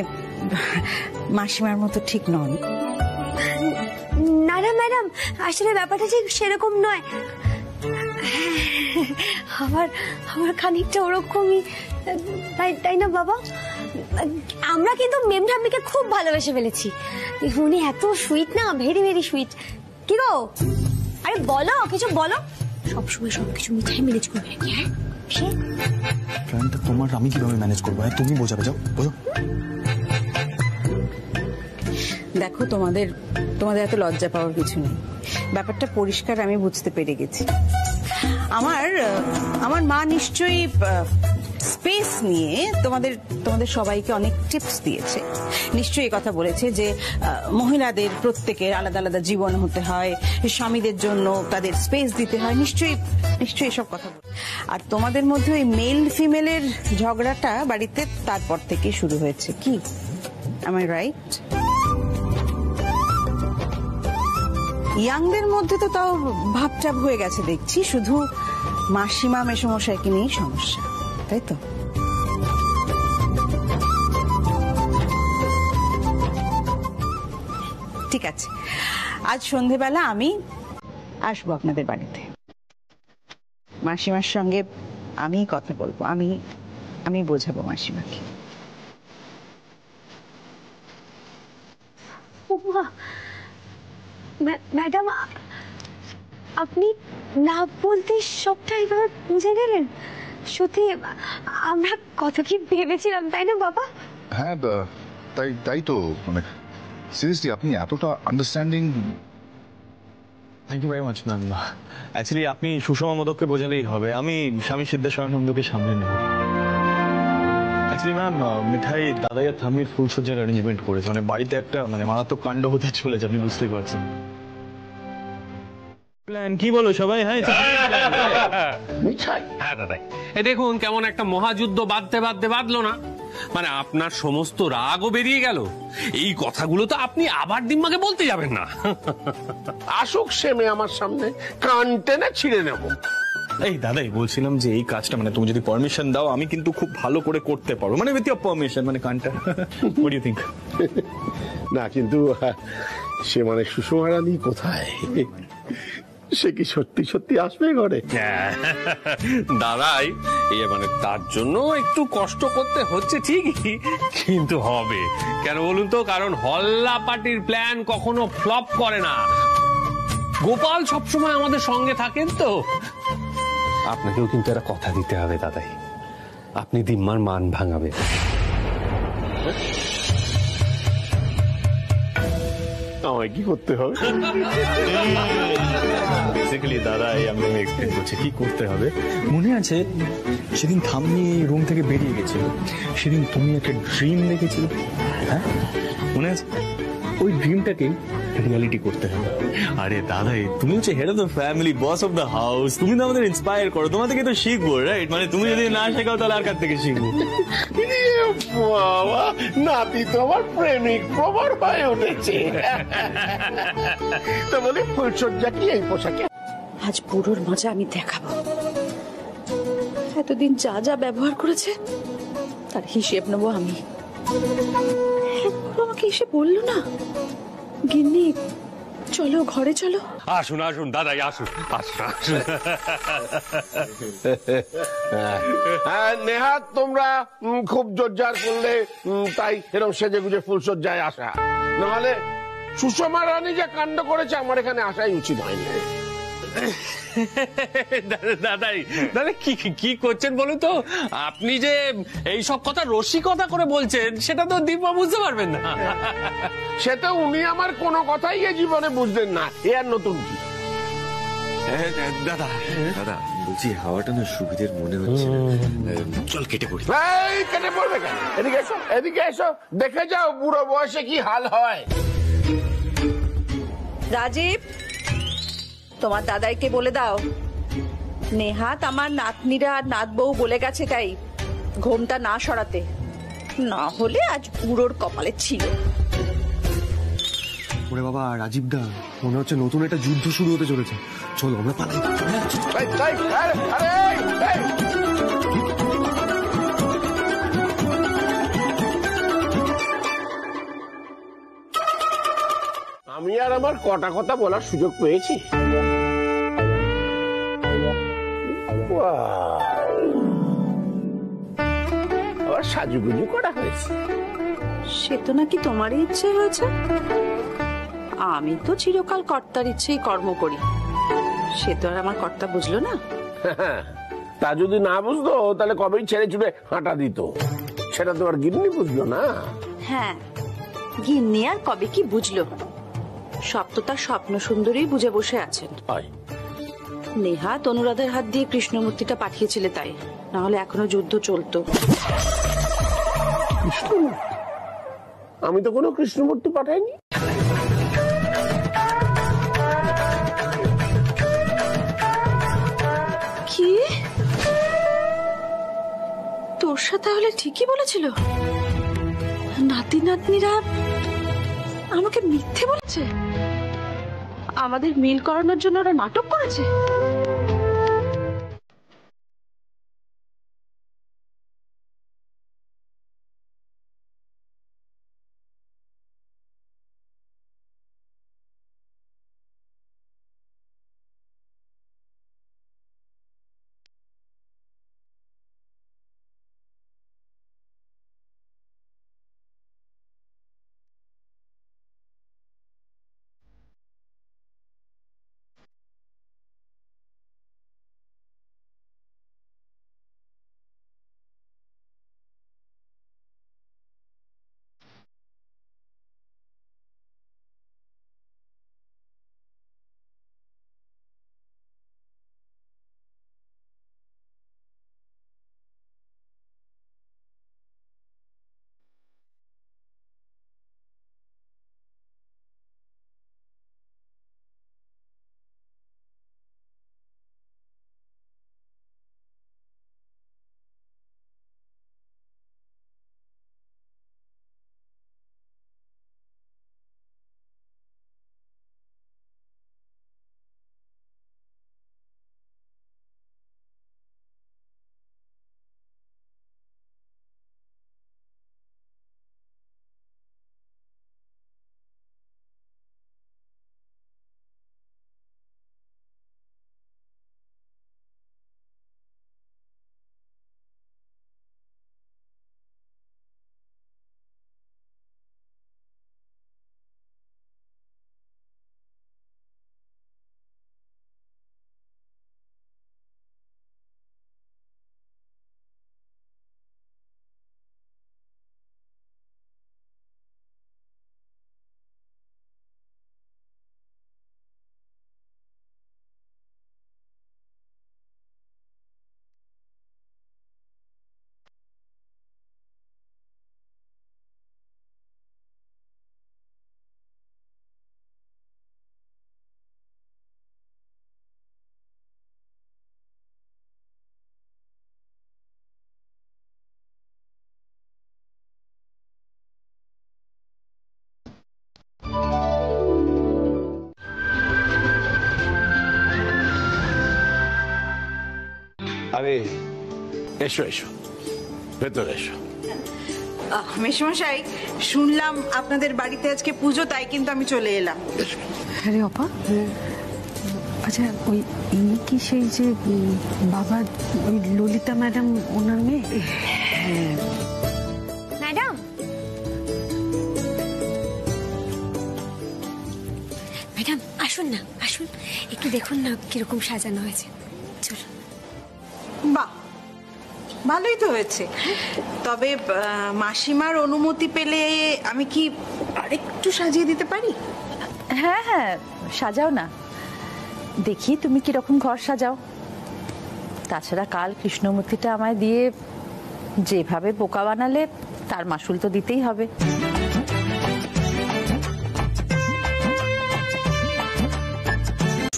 মাসিমার মতো ঠিক নন। না না ম্যাডাম, আসলে ব্যাপারটা ঠিক সেরকম নয়। আমার খানিকটা ওরকমই, তাই না বাবা? আমরা কিন্তু মেম ঠাম্মিকে খুব ভালোবেসে ফেলেছি। উনি এত সুইট না, ভেরি ভেরি সুইট। কি গো, আরে বলো, কিছু বলো। সবসময় সবকিছু মিঠাই ম্যানেজ করবে নাকি? হ্যাঁ প্ল্যানটা তোমার, আমি কিভাবে ম্যানেজ করবো? তুমি বোঝাবে, যাও বোঝো। দেখো তোমাদের এত লজ্জা পাওয়ার কিছু নেই, ব্যাপারটা পরিষ্কার আমি বুঝতে পেরে গেছি। আমার মা নিশ্চয়ই স্পেস নিয়ে তোমাদের সবাইকে অনেক টিপস দিয়েছে। নিশ্চয়ই কথা বলেছে যে মহিলাদের প্রত্যেকের আলাদা আলাদা জীবন হতে হয়, স্বামীদের জন্য তাদের স্পেস দিতে হয়, নিশ্চয়ই এসব কথা বলে। আর তোমাদের মধ্যে ওই মেল ফিমেলের ঝগড়াটা বাড়িতে তারপর থেকে শুরু হয়েছে, কি am I right? ইয়াংদের মধ্যে তো তাও ভাবটাব হয়ে গেছে দেখছি, শুধু মাসিমা মেসমশাইকে নিয়েই সমস্যা, তাই তো? ঠিক আছে, আজ সন্ধেবেলা আমি আসবো আপনাদের বাড়িতে, মাসিমার সঙ্গে আমি কথা বলবো, আমি বোঝাবো মাসিমাকে। ম্যাডাম, আপনি না বলতে সবটা এভাবে বুঝে গেলেন? সত্যি আমরা কত কি ভেবেছিলাম, তাই না বাবা? হ্যাঁ, তাই তো, মানে সিরিয়াসলি আপনি এতটা understanding. Thank you very much ma'am. Actually আপনি সুষমা মোদককে বোঝালেই হবে, আমি স্বামী সিদ্ধেশ্বরানন্দকে সামনে নেব। অ্যাকচুয়ালি ম্যাম, মিঠাই দাদাই আর থামির ফুলসজ্জার অ্যারেঞ্জমেন্ট করেছে, মানে বাড়িতে একটা মারাত্মক কাণ্ড হতে চলেছে, আপনি বুঝতেই পারছেন। প্ল্যান কি বলো সবাই? হ্যাঁ দাদাই, দেখুন কেমন একটা মহাযুদ্ধ বাঁধলো না, মানে আপনার সমস্ত রাগও বেরিয়ে গেল। এই কথাগুলো তো আপনি আবার ডিম্মাকে বলতে যাবেন না। আসুক সে মেয়ে আমার সামনে, কান টেনে ছিঁড়ে নেব। এই দাদাই বলছিলাম যে এই কাজটা তুমি যদি পারমিশন দাও আমি কিন্তু খুব ভালো করে করতে পারবো, মানে উইথ ইওর পারমিশন, মানে কানটা। What do you think? না কিন্তু সে সুষমা রানী কোথায়? সে কি সত্যি আসবে ঘরে? দাদাই, তার জন্য একটু কষ্ট করতে হচ্ছে ঠিকই, কিন্তু হবে কেন বলুন তো? কারণ হল্লা পার্টির প্ল্যান কখনো ফ্লপ করে না। গোপাল সবসময় আমাদের সঙ্গে থাকেন তো। আপনাকেও কিন্তু একটা কথা দিতে হবে দাদাই, আপনি দিম্মার মান ভাঙাবে। আমায় কি করতে হবে? বেসিক্যালি দাদাই আমি এক্সপ্লেন করছি কি করতে হবে। মনে আছে সেদিন থাম্মি রুম থেকে বেরিয়ে গেছিল, সেদিন তুমি একটা ড্রিম দেখেছিলে, হ্যাঁ মনে আছে? ওই ড্রিমটাকে রিয়ালিটি করতে হবে। আরে দাদাই, তুমি হচ্ছে head of the family, boss of the house, তুমি তো আমাদের ইন্সপায়ার করো, তোমার থেকে তো শিখবো, রাইট? তুমি যদি না শেখাও তাহলে আর কার থেকে শিখবো? বাবা, নাতি তো আমার প্রেমিক প্রবর হয়ে উঠেছে। তো বলি ফুলসজ্জা কি এই পোশাকে? আজ বুড়োর মজা আমি দেখাবো। এতদিন যা যা ব্যবহার করেছে তার হিসেব নেবো আমি। আমাকে এসে বললো না, গিন্নি চলো ঘরে চলো। আসুন দাদাই, আসুন। নেহাত তোমরা খুব জোরজার করলে, তাই এরকম সেজে গুজে ফুলসজ্জায় আসা, নাহলে সুষমা রানী যে কাণ্ড করেছে আমার এখানে আসাই উচিত হয়নি। দাদাই কি করছেন বলুন তো? আপনি যে এই সব কথা রসিকতা করে বলছেন সেটা তো দিব্যা বুঝতে পারবেন না। সে তো উনি আমার কোনো কথাই এ জীবনে বুঝলেন না, এ আর নতুন কি? দাদা বলছি হাওয়াটা না সুবিধের মনে হচ্ছে, চল কেটে পড়ি। কেটে পড়বে কেন? এদিকে এসো, দেখে যাও বুড়ো বয়সে কি হাল হয়। রাজীব, তোমার দাদাইকে বলে দাও নেহাত আমার নাতনিরা আর নাত বউ বলে গেছে, তাই ঘোমটা না সরাতে, না হলে আজ বুড়োর কপালে ছিল। ওরে বাবা, রাজীব দা, মনে হচ্ছে নতুন একটা যুদ্ধ শুরু হতে চলেছে, চলো আমরা পালাই। আমি আর আমার কটা কথা বলার সুযোগ পেয়েছি। আবার সাজুগুজু করা হয়েছে। সে তো নাকি তোমারই ইচ্ছে হয়েছে, আমি তো চিরকাল কর্তার ইচ্ছেই কর্ম করি, সে তো আর আমার কর্তা বুঝলো না। তা যদি না বুঝতো তাহলে কবেই ছেড়ে ছুড়ে হাঁটা দিত, সেটা তো আর গিন্নি বুঝলো না। হ্যাঁ, গিন্নি আর কবে কি বুঝলো, সব তো তার স্বপ্ন সুন্দরী বুঝে বসে আছেন। নেহাত অনুরাধার হাত দিয়ে কৃষ্ণমূর্তিটা পাঠিয়েছিলে, তাই না হলে এখনো যুদ্ধ চলতো। কৃষ্ণমূর্তি? আমি তো কোনো কৃষ্ণমূর্তি পাঠাইনি। কি তোর সাথে তাহলে ঠিকই বলেছিল? নাতি নাতনিরা আমাকে মিথ্যে বলেছে, আমাদের মিল করানোর জন্য ওরা নাটক করেছে। আরে এসো এসো, ভেতরে এসো। মেশমশাই, শুনলাম আপনাদের বাড়িতে আজকে পুজো, তাই কিন্তু আমি চলে এলাম। আরে অপা, আচ্ছা ওই ইনি কি সেই যে বাবা ওই ললিতা ম্যাডাম ওনার মেয়ে? ম্যাডাম, ম্যাডাম আসুন না, আসুন একটু দেখুন না কিরকম সাজানো হয়েছে। চলো। বাহ, ভালোই তো হয়েছে। তবে মাসিমার অনুমতি পেলে আমি কি আরেকটু সাজিয়ে দিতে পারি? হ্যাঁ হ্যাঁ, সাজাও না, দেখি তুমি কিরকম ঘর সাজাও। তাছাড়া কাল কৃষ্ণমূর্তিটা আমায় দিয়ে যেভাবে বোকা বানালে তার মাসুল তো দিতেই হবে।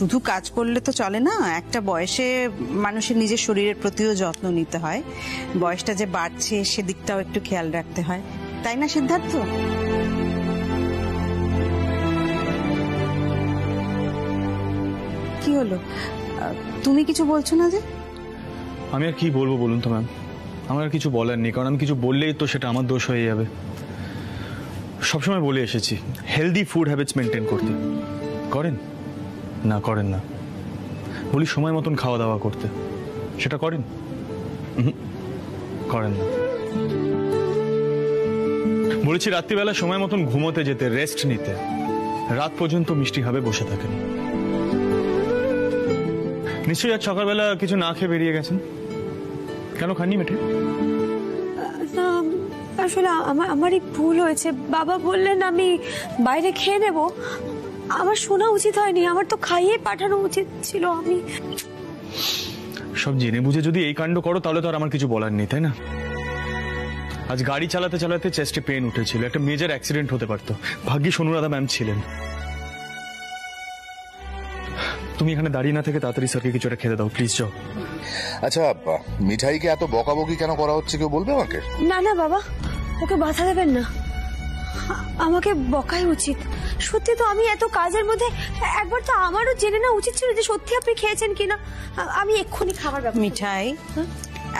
শুধু কাজ করলে তো চলে না, একটা বয়সে মানুষের নিজের শরীরের প্রতিও যত্ন নিতে হয়। বয়সটা যে বাড়ছে সেদিকটাও একটু খেয়াল রাখতে হয়, তাই না সিদ্ধার্থ? কি হলো, তুমি কিছু বলছো না যে? আমি আর কি বলবো বলুন তো ম্যাম, আমার আর কিছু বলার নেই, কারণ আমি কিছু বললেই তো সেটা আমার দোষ হয়ে যাবে। সবসময় বলে এসেছি হেলদি ফুড হ্যাবিটস মেনটেন করতে, করেন না? করেন না। বলি সময় মতন খাওয়া দাওয়া করতে, সেটা করেন? করেন না। বলেছি রাত্রিবেলা সময় মতন ঘুমোতে যেতে, রেস্ট নিতে, রাত পর্যন্ত মিষ্টি ভাবে বসে থাকেন। নিশ্চয়ই আজ সকালবেলা কিছু না খেয়ে বেরিয়ে গেছেন, কেন খাননি মেটে? আসলে আমারই ভুল হয়েছে, বাবা বললেন আমি বাইরে খেয়ে নেব, আমার শোনা উচিত হয়নি, আমার তো খাইয়ে পাঠানো উচিত ছিল। আমি সব জেনে বুঝে যদি এই কাণ্ড করো তাহলে তো আর আমার কিছু বলার নেই, তাই না? আজ গাড়ি চালাতে চালাতে চেস্টে পেন উঠেছিল, একটা মেজর অ্যাক্সিডেন্ট হতে পারতো। ভাগ্যিস অনুরাধা ম্যাম ছিলেন। তুমি এখানে দাঁড়িয়ে না থেকে তাড়াতাড়ি স্যারকে কিছু একটা খেতে দাও প্লিজ। যাও। আচ্ছা, মিঠাইকে এত বকাবকি কেন করা হচ্ছে কেউ বলবে আমাকে? না না বাবা, ওকে বাধা দেবেন না, আমাকে বকাই উচিত। সত্যি তো আমি এত কাজের মধ্যে একবার তো আমারও জেনে না উচিত ছিল যে সত্যি আপনি খেয়েছেন কিনা। আমি এক্ষুনি খাবার ব্যাপার। মিঠাই,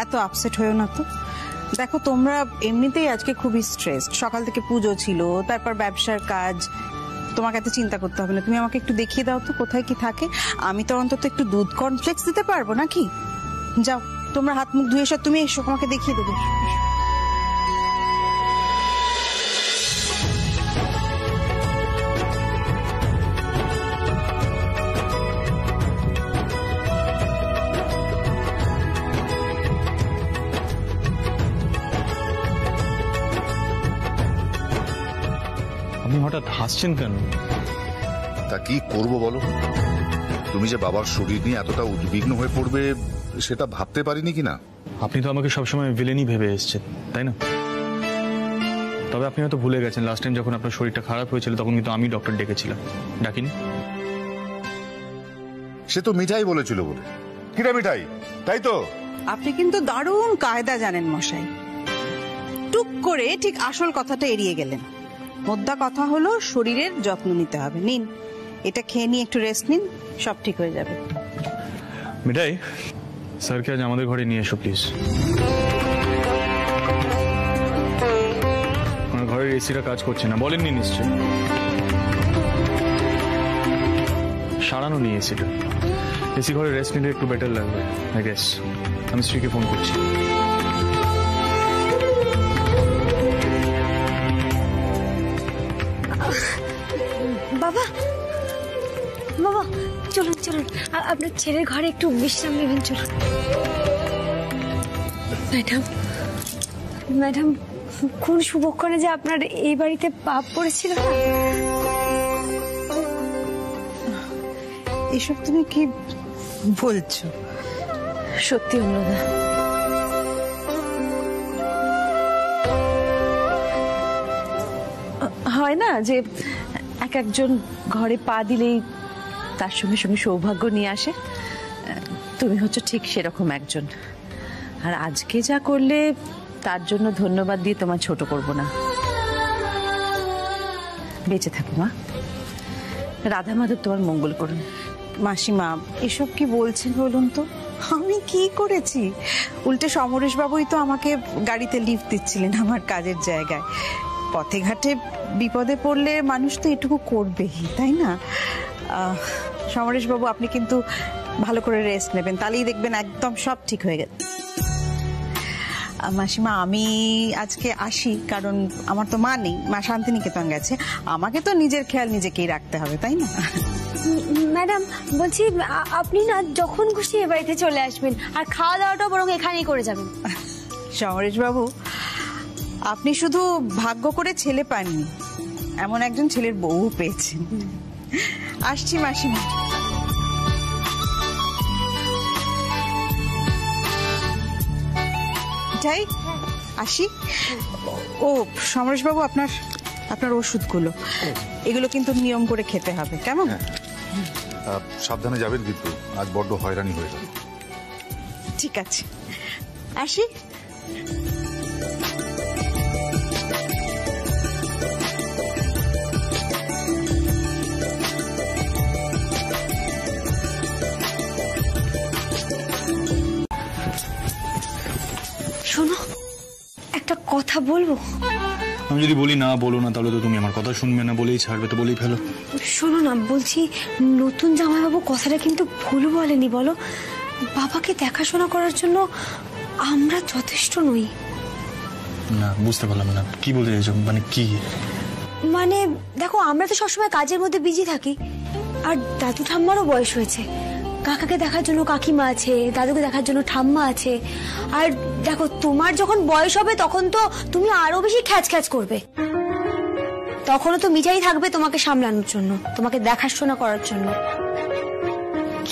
এত আপসেট হয়েও না তো। দেখো, তোমরা এমনিতেই আজকে খুবই স্ট্রেস, সকাল থেকে পুজো ছিল, তারপর ব্যবসার কাজ, তোমাকে এত চিন্তা করতে হবে না। তুমি আমাকে একটু দেখিয়ে দাও তো কোথায় কি থাকে। আমি তো অন্তত একটু দুধ কর্নফ্লেক্স দিতে পারবো নাকি। যাও, তোমরা হাত মুখ ধুয়ে এসো, তুমি এসো, আমাকে দেখিয়ে দেবো। আপনি হঠাৎ হাসছেন কেন? তা কি করব বলো, তুমি যে বাবার শরীর নিয়ে এতটা উদ্বিগ্ন হয়ে পড়বে সেটা ভাবতে পারিনি কিনা। আপনি তো আমাকে সবসময় ভিলেনই ভেবে এসেছেন, তাই না? তবে আপনি হয়তো ভুলে গেছেন লাস্ট টাইম যখন আপনার শরীরটা খারাপ হয়েছিল তখন কিন্তু আমি ডক্টর ডেকেছিলাম, ডাকিনি? সে তো মিঠাই বলেছিল বলে। কিরা মিঠাই, তাই তো? আপনি কিন্তু দারুণ কায়দা জানেন মশাই, টুক করে ঠিক আসল কথাটা এড়িয়ে গেলেন। মোদ্দা কথা হলো শরীরের যত্ন নিতে হবে। নিন, এটা খেয়ে নিয়ে একটু রেস্ট নিন, সব ঠিক হয়ে যাবে। মিঠাই, স্যারকে আজ আমাদের ঘরে নিয়ে এসো প্লিজ। আমার ঘরের এসিটা কাজ করছে না, বলেননি নিশ্চয়? সারানো নিয়ে এসিটা, এসি ঘরে রেস্ট নিলে একটু বেটার লাগবে আই গেস। আমি স্ত্রীকে ফোন করছি। বাবা, বাবা চলুন চলুন, আপনার ছেলের ঘরে একটু বিশ্রাম নেবেন, চলুন। ম্যাডাম, ম্যাডাম, কোন শুভক্ষণে যে আপনার এই বাড়িতে পাপ পড়েছিল। এসব তুমি কি বলছো? সত্যি অনুরাধা, হয় না যে এক একজন ঘরে পা দিলেই তার সঙ্গে সঙ্গে সৌভাগ্য নিয়ে আসে। তুমি হচ্ছে ঠিক সেরকম একজন। আর আজকে যা করলে তার জন্য ধন্যবাদ দিয়ে তোমার ছোট করব না। বেঁচে থাকো মা, রাধা মাধব তোমার মঙ্গল করুন। মাসিমা, এসব কি বলছেন বলুন তো? আমি কি করেছি? উল্টে সমরেশ বাবুই তো আমাকে গাড়িতে লিফট দিচ্ছিলেন আমার কাজের জায়গায়। পথে ঘাটে বিপদে পড়লে মানুষ তো এটুকু করবেই, তাই না? সমরেশ বাবু, আপনি কিন্তু ভালো করে রেস্ট নেবেন, তাহলেই দেখবেন একদম সব ঠিক হয়ে গেছে। মাসিমা, আমি আজকে আসি, কারণ আমার তো মা নেই, মা শান্তিনিকেতন গেছে। আমাকে তো নিজের খেয়াল নিজেকেই রাখতে হবে, তাই না? ম্যাডাম বলছি, আপনি না যখন খুশি এ বাড়িতে চলে আসবেন, আর খাওয়া দাওয়াটা বরং এখানেই করে যাবেন। সমরেশ বাবু, আপনি শুধু ভাগ্য করে ছেলে পাননি, এমন একজন ছেলের বউ পেয়েছেন। আসছি মাসিমা। যাই, আসি। ও সমরেশ বাবু, আপনার ওষুধগুলো, এগুলো কিন্তু নিয়ম করে খেতে হবে, কেমন? সাবধানে যাবেন কিন্তু, আজ বড্ড হয়রানি হয়ে যাবে। ঠিক আছে, আসি। শোনো, একটা কথা বলবো। আমি যদি বলি না বলো না, তাহলে তো তুমি আমার কথা শুনবে না, বলেই ছাড়বে, তো বলেই ফেলো। শোনো না, বলছি নতুন জামাইবাবু কথাটা কিন্তু ভুল বলেনি, বলো। বাবাকে দেখাশোনা করার জন্য আমরা যথেষ্ট নই। না, বুঝতে পারলাম না কি বলতে চাইছো, মানে কি? মানে দেখো, আমরা তো সবসময় কাজের মধ্যে বিজি থাকি, আর দাদু ঠাম্মারও বয়স হয়েছে। কাকাকে দেখার জন্য কাকিমা আছে, দাদুকে দেখার জন্য ঠাম্মা আছে। আর দেখো, তোমার যখন বয়স হবে তখন তো তুমি আরো বেশি খ্যাচ খ্যাচ করবে। তখনও তো মিঠাই থাকবে তোমাকে সামলানোর জন্য, তোমাকে দেখাশোনা করার জন্য।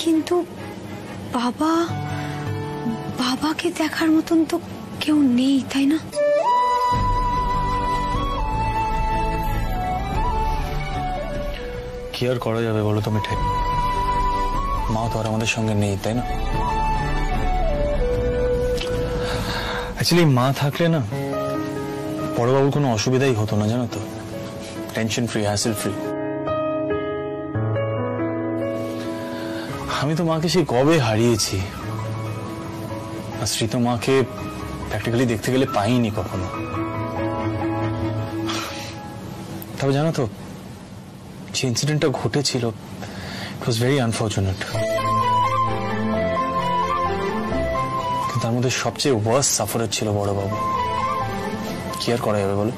কিন্তু বাবা বাবাকে দেখার মতন তো কেউ নেই, তাই না? কি আর করা যাবে বলো তো মিঠাই, মা তো আর আমাদের সঙ্গে নেই, তাই না? অ্যাকচুয়ালি মা থাকলে না বড়বাবুর কোনো অসুবিধাই হতো না, জানো তো। Tension free, hassle free. আমি তো মাকে সেই কবে হারিয়েছি, আর শ্রী তো মাকে প্র্যাকটিক্যালি দেখতে গেলে পাইনি কখনো। তবে জানো তো, যে ইনসিডেন্টটা ঘটেছিল, ইট ওয়াজ ভেরি আনফর্চুনেট। কিন্তু তার মধ্যে সবচেয়ে ওয়ার্স্ট সাফারার ছিল বড়বাবু। কি আর করা যাবে বলো?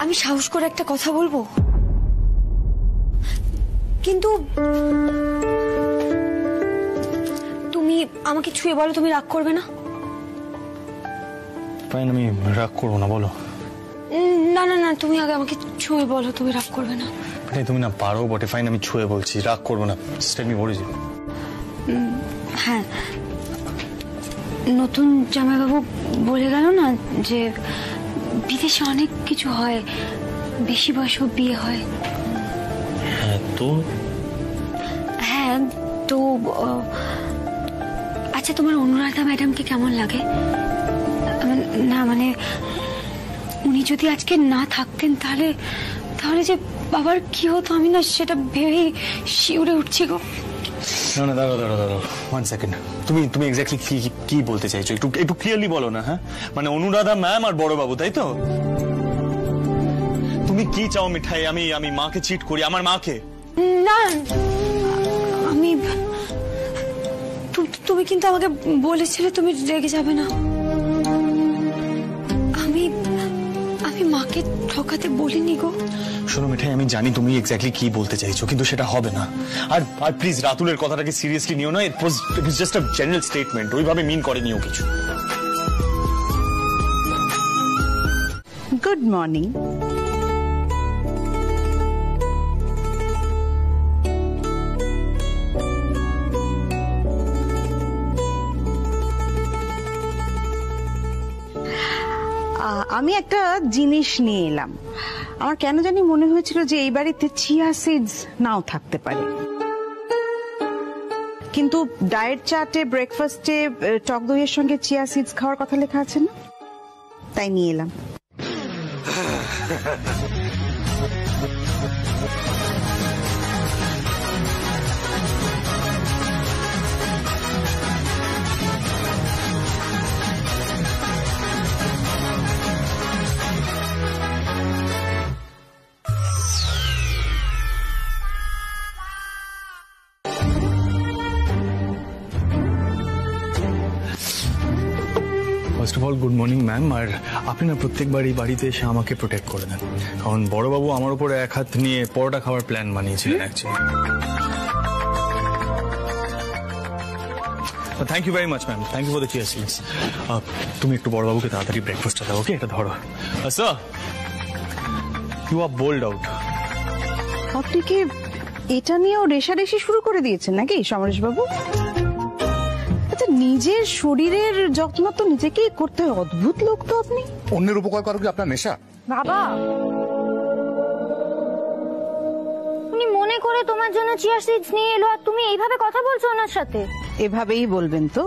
আমি সাহস করে একটা কথা বলবো, কিন্তু তুমি আমাকে ছুঁয়ে বলো, তুমি রাগ করবে না? ফাইন, আমি রাগ করবো না, বলো। না না না, তুমি আগে আমাকে ছুঁয়ে বলো, তুমি রাগ করবে না? তুমি না পারো বটে, ফাইন, আমি ছুঁয়ে বলছি, রাগ করবো না। স্টেমি বলেছি। হ্যাঁ, নতুন জামাইবাবু বলে গেল না যে বিদেশে অনেক কিছু হয়, বেশি বয়সেও বিয়ে হয়। হ্যাঁ তো হ্যাঁ তো আচ্ছা, তোমার অনুরাধা ম্যাডামকে কেমন লাগে? না মানে উনি যদি আজকে না থাকতেন তাহলে তাহলে যে বাবার কি হতো, আমি না সেটা ভেবেই শিউরে উঠছি গো। না না, দাঁড়াও 1 সেকেন্ড। তুমি এক্স্যাক্টলি কি বলতে চাইছো? একটু ক্লিয়ারলি বলো না। হ্যাঁ মানে অনুরাধা ম্যাম আর বড়বাবু, তাই তো? তুমি কি চাও মিঠাই? আমি মাকে চিট করি, আমার মাকে? না, তুমি কিন্তু আমাকে বলেছিলে তুমি রেগে যাবে না। আমি মাকে ঠকাতে বলিনি গো। শোনো মিঠাই, আমি জানি তুমি এক্স্যাক্টলি কি বলতে চাইছো, কিন্তু সেটা হবে না। আর প্লিজ রাতুলের কথাটাকে সিরিয়াসলি নিও না। It was just a general statement, ওইভাবে মিন করেনিও কিছু। Good morning. আমি একটা জিনিস নিয়ে এলাম। আমার কেন জানি মনে হয়েছিল যে এই বাড়িতে চিয়া সিডস নাও থাকতে পারে, কিন্তু ডায়েট চার্টে ব্রেকফাস্টে টক দইয়ের সঙ্গে চিয়া সিডস খাওয়ার কথা লেখা আছে না, তাই নিয়ে এলাম। First of all good morning ma'am. আর আপনি না প্রত্যেকবারই বাড়িতে এসে আমাকে প্রোটেক্ট করে দেন, কারণ বড়বাবু আমার উপরে এক হাত নিয়ে পরোটা খাওয়ার প্ল্যান বানিয়েছিলেন actually. Thank you very much ma'am, thank you for the chia seeds. তুমি একটু বড়বাবুকে তাড়াতাড়ি ব্রেকফাস্টটা দাও, ওকে? এটা ধরো। Sir, you are bowled out. আপনি কি এটা নিয়েও রেশারেশি শুরু করে দিয়েছেন নাকি সমরেশ বাবু? আচ্ছা, নিজের শরীরের যত্ন তো নিজেকেই করতে হয়। অদ্ভুত লোক তো আপনি। অন্যের উপকার করা কি আপনার নেশা? বাবা, উনি মনে করে তোমার জন্য চিয়ার সিডস নিয়ে এলো, আর তুমি এইভাবে কথা বলছো ওনার সাথে? এভাবেই বলবেন তো,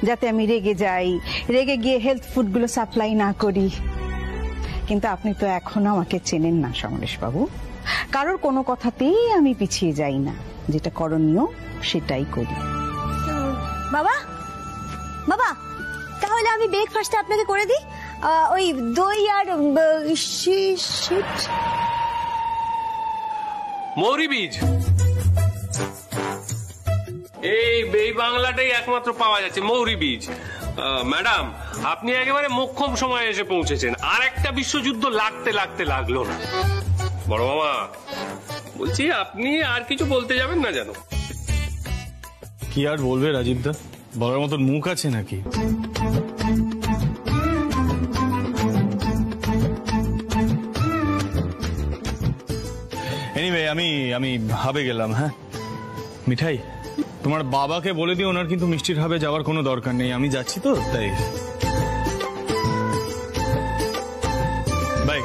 যাতে আমি রেগে যাই, রেগে গিয়ে হেলথ ফুড গুলো সাপ্লাই না করি। কিন্তু আপনি তো এখনো আমাকে চেনেন না সমরেশ বাবু। কারোর কোনো কথাতেই আমি পিছিয়ে যাই না, যেটা করণীয় সেটাই করি। বাবা বাবা, তাহলে আমি ব্রেকফাস্টটা আপনাকে করে দিই, ওই দই আর মৌরি বীজ। এই বাংলাটাই একমাত্র পাওয়া যাচ্ছে, মৌরি বীজ। ম্যাডাম, আপনি একেবারে মোক্ষম সময় এসে পৌঁছেছেন। আর একটা বিশ্বযুদ্ধ লাগতে লাগলো না। বড় মামা বলছি, আপনি আর কিছু বলতে যাবেন না যেন? কি আর বলবে রাজীবদা, বলার মতন মুখ আছে নাকি? এনিওয়ে আমি হাবে গেলাম। হ্যাঁ মিঠাই, তোমার বাবাকে বলে দিও ওনার কিন্তু মিষ্টির হাবে যাওয়ার কোনো দরকার নেই, আমি যাচ্ছি তো তাই। বাই।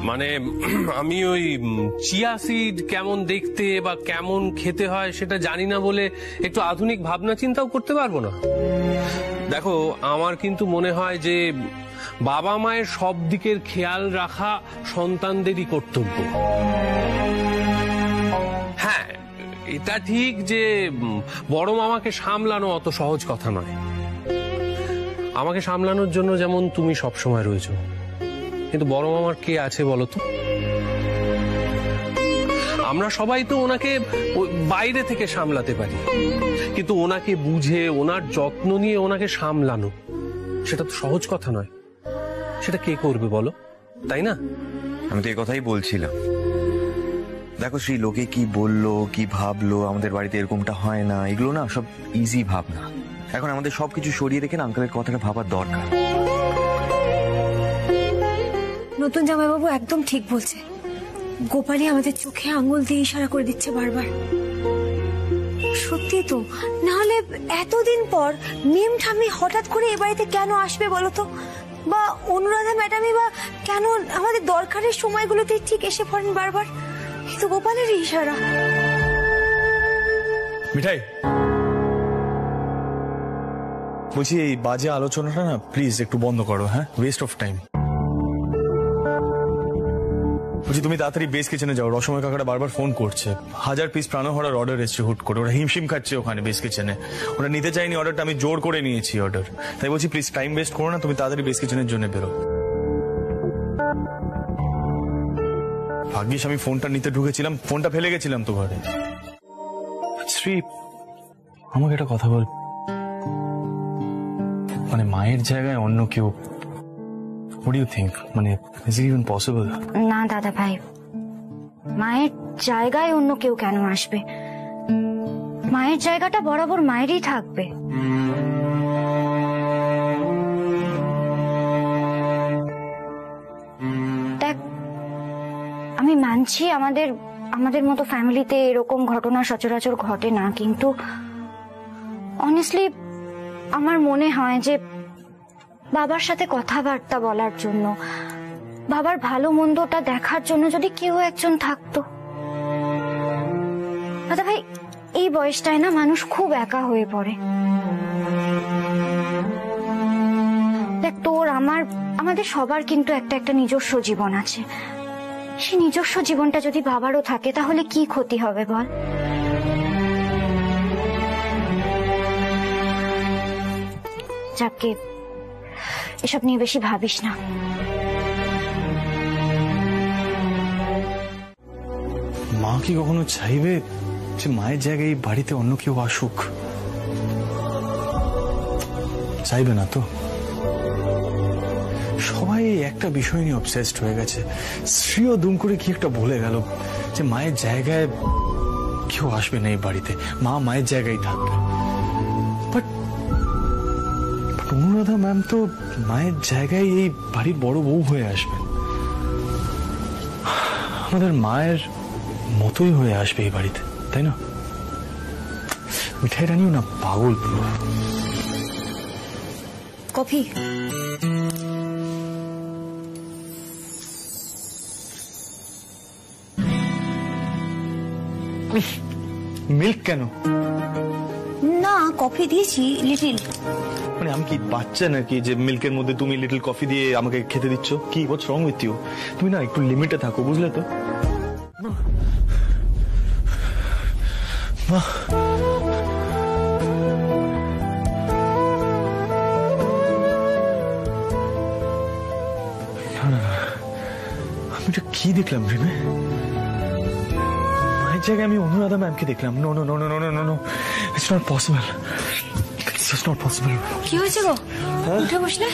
মানে আমি ওই চিয়া সিড কেমন দেখতে বা কেমন খেতে হয় সেটা জানি না বলে একটু আধুনিক ভাবনা চিন্তাও করতে পারবো না। দেখো, আমার কিন্তু মনে হয় যে বাবা মায়ের সব দিকের খেয়াল রাখা সন্তানদেরই কর্তব্য। হ্যাঁ, এটা ঠিক যে বড় মামাকে সামলানো অত সহজ কথা নয়। আমাকে সামলানোর জন্য যেমন তুমি সবসময় রয়েছো, কিন্তু বড় মামার কে আছে বলো তো? আমরা সবাই তো ওনাকে বাইরে থেকে সামলাতে পারি, কিন্তু ওনাকে বুঝে ওনার যত্ন নিয়ে ওনাকে সামলানো সেটা তো সহজ কথা নয়। সেটা কে করবে বলো, তাই না? আমি তো এই কথাই বলছিলাম। দেখো শ্রী, লোকে কি বললো কি ভাবলো, আমাদের বাড়িতে এরকমটা হয় না, এগুলো না সব ইজি ভাবনা। এখন আমাদের সবকিছু সরিয়ে রেখে না আঙ্কেলের কথাটা ভাবার দরকার। নতুন জামাইবাবু একদম ঠিক বলছে। গোপালী আমাদের চোখে আঙ্গুল দিয়ে ইশারা করে দিচ্ছে বারবার। সত্যি তো, না হলে এতদিন পর মিম ঠাম্মি হঠাৎ করে এ বাড়িতে কেন আসবে বলতো? বা অনুরাধা ম্যাডামই বা কেন আমাদের দরকারের সময়গুলোতে ঠিক এসে পড়েন বারবার? কিন্তু গোপালেরই ইশারা। মিঠাই, বলছি এই বাজে আলোচনাটা না প্লিজ একটু বন্ধ করো। হ্যাঁ, ওয়েস্ট অফ টাইম। বলছি তুমি তাড়াতাড়ি বেস কিচেনে যাও, রসময় কাকাটা বারবার ফোন করছে। 1000 পিস প্রাণহরার অর্ডার এসছে হুট করে, ওরা হিমশিম খাচ্ছে ওখানে বেস কিচেনে। ওরা নিতে চাইনি অর্ডারটা, আমি জোর করে নিয়েছি অর্ডার। তাই বলছি প্লিজ টাইম ওয়েস্ট করো না, তুমি তাড়াতাড়ি বেস কিচেনের জন্য বেরো। ভাগ্যিস আমি ফোনটা নিতে ঢুকেছিলাম, ফোনটা ফেলে গেছিলাম তো ঘরে। শ্রী, আমাকে একটা কথা বল, মানে মায়ের জায়গায় অন্য কেউ, what do you think? মানে is it even possible? না দাদা ভাই, মায়ের জায়গায় অন্য কেউ কেন আসবে? মায়ের জায়গাটা বরাবর মায়েরই থাকবে। দেখ, আমি মানছি আমাদের মতো ফ্যামিলিতে এরকম ঘটনা সচরাচর ঘটে না, কিন্তু অনেস্টলি আমার মনে হয় যে বাবার সাথে কথাবার্তা বলার জন্য, বাবার ভালো মন্দটা দেখার জন্য যদি কেউ একজন থাকতো। দাদা ভাই, এই বয়সটায় না মানুষ খুব একা হয়ে পড়ে। দেখ, তোর আমাদের সবার কিন্তু একটা নিজস্ব জীবন আছে। সেই নিজস্ব জীবনটা যদি বাবারও থাকে তাহলে কি ক্ষতি হবে বল? যাকে এসব নিয়ে বেশি ভাবিস না। মা কি কখনো চাইবে যে মায়ের জায়গায় এই বাড়িতে অন্য কেউ আসুক? চাইবে না তো। সবাই একটা বিষয় নিয়ে অবসেসড হয়ে গেছে। শ্রীও দুম করে কি একটা বলে গেল যে মায়ের জায়গায় কেউ আসবে না এই বাড়িতে, মা মায়ের জায়গায় থাকবে। বাট অনুরাধা ম্যাম তো মায়ের জায়গায় এই বাড়ির বড় বউ হয়ে আসবেন, আমাদের মায়ের মতোই হয়ে আসবে এই বাড়িতে, তাই না? মিঠাই রানিও না পাগল পুরো। কফি? মিল্ক কেন? না, কফি দিয়েছি লিটিল। মানে আমি কি বাচ্চা নাকি যে মিল্কের মধ্যে তুমি লিটল কফি দিয়ে আমাকে খেতে দিচ্ছ? কি হোয়াটস রং উইথ ইউ? তুমি না একটু লিমিটে থাকো, বুঝলে তো? আমি এটা কি দেখলাম রে? মায়ের জায়গায় আমি অনুরাধা ম্যামকে দেখলাম। No no no no no no no, it's not possible. Just not possible. কি হয়েছে গো? উঠে বসলে?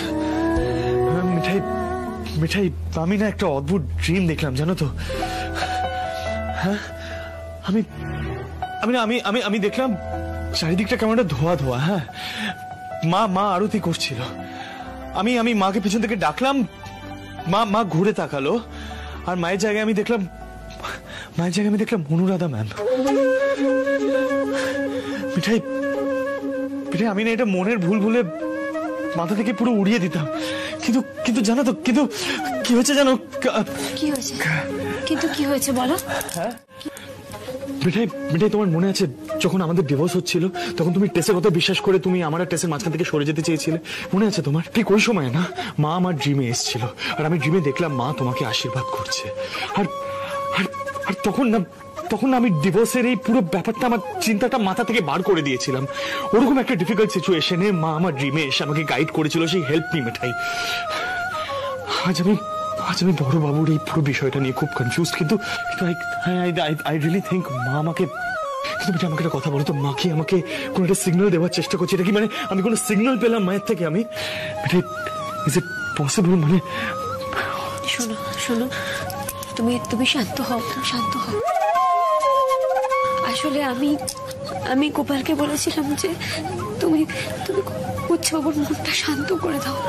মিঠাই মিঠাই, আমি না একটা অদ্ভুত ড্রিম দেখলাম জানো তো। হ্যাঁ, আমি আমি না আমি আমি আমি দেখলাম চারিদিকটা কেমন একটা ধোয়া ধোয়া। হ্যাঁ, মা আরতি করছিল। আমি আমি মাকে পিছন থেকে ডাকলাম, মা ঘুরে তাকালো, আর মায়ের জায়গায় আমি দেখলাম অনুরাধা ম্যাম। মিঠাই মিঠাই, আমি না এটা মনের ভুল ভুলে মাথা থেকে পুরো উড়িয়ে দিতাম, কিন্তু কিন্তু জানো তো, কিন্তু কি হয়েছে জানো? কি হয়েছে বলো। হ্যাঁ মিঠাই, তোমার মনে আছে যখন আমাদের ডিভোর্স হচ্ছিল তখন তুমি টেসের কথা বিশ্বাস করে তুমি আমার আর টেসের মাঝখান থেকে সরে যেতে চেয়েছিলে? মনে আছে তোমার? ঠিক ওই সময় না মা আমার ড্রিমে এসেছিল, আর আমি ড্রিমে দেখলাম মা তোমাকে আশীর্বাদ করছে। আর আর তখন আমি ডিভোর্সের এই পুরো ব্যাপারটা, আমার চিন্তাটা মাথা থেকে বার করে দিয়েছিলাম। ওরকম একটা ডিফিকাল্ট সিচুয়েশনে মা আমার ড্রিমে এসে আমাকে গাইড করেছিল। সেই হেল্প মি মিঠাই। আজ আমি বড় বাবুর এই পুরো বিষয়টা নিয়ে খুব কনফিউজ, কিন্তু আই রিয়েলি থিঙ্ক মা আমাকে, কিন্তু আমাকে একটা কথা বলো তো, মা কি আমাকে কোনো একটা সিগন্যাল দেওয়ার চেষ্টা করছে? এটা কি মানে আমি কোনো সিগন্যাল পেলাম মায়ের থেকে? আমি ইজ ইট পসিবল? মানে শোনো তুমি শান্ত হও। আসলে আমি গোপালকে বলেছিলাম যে তুমি উৎসবর মনটা শান্ত করে দাও।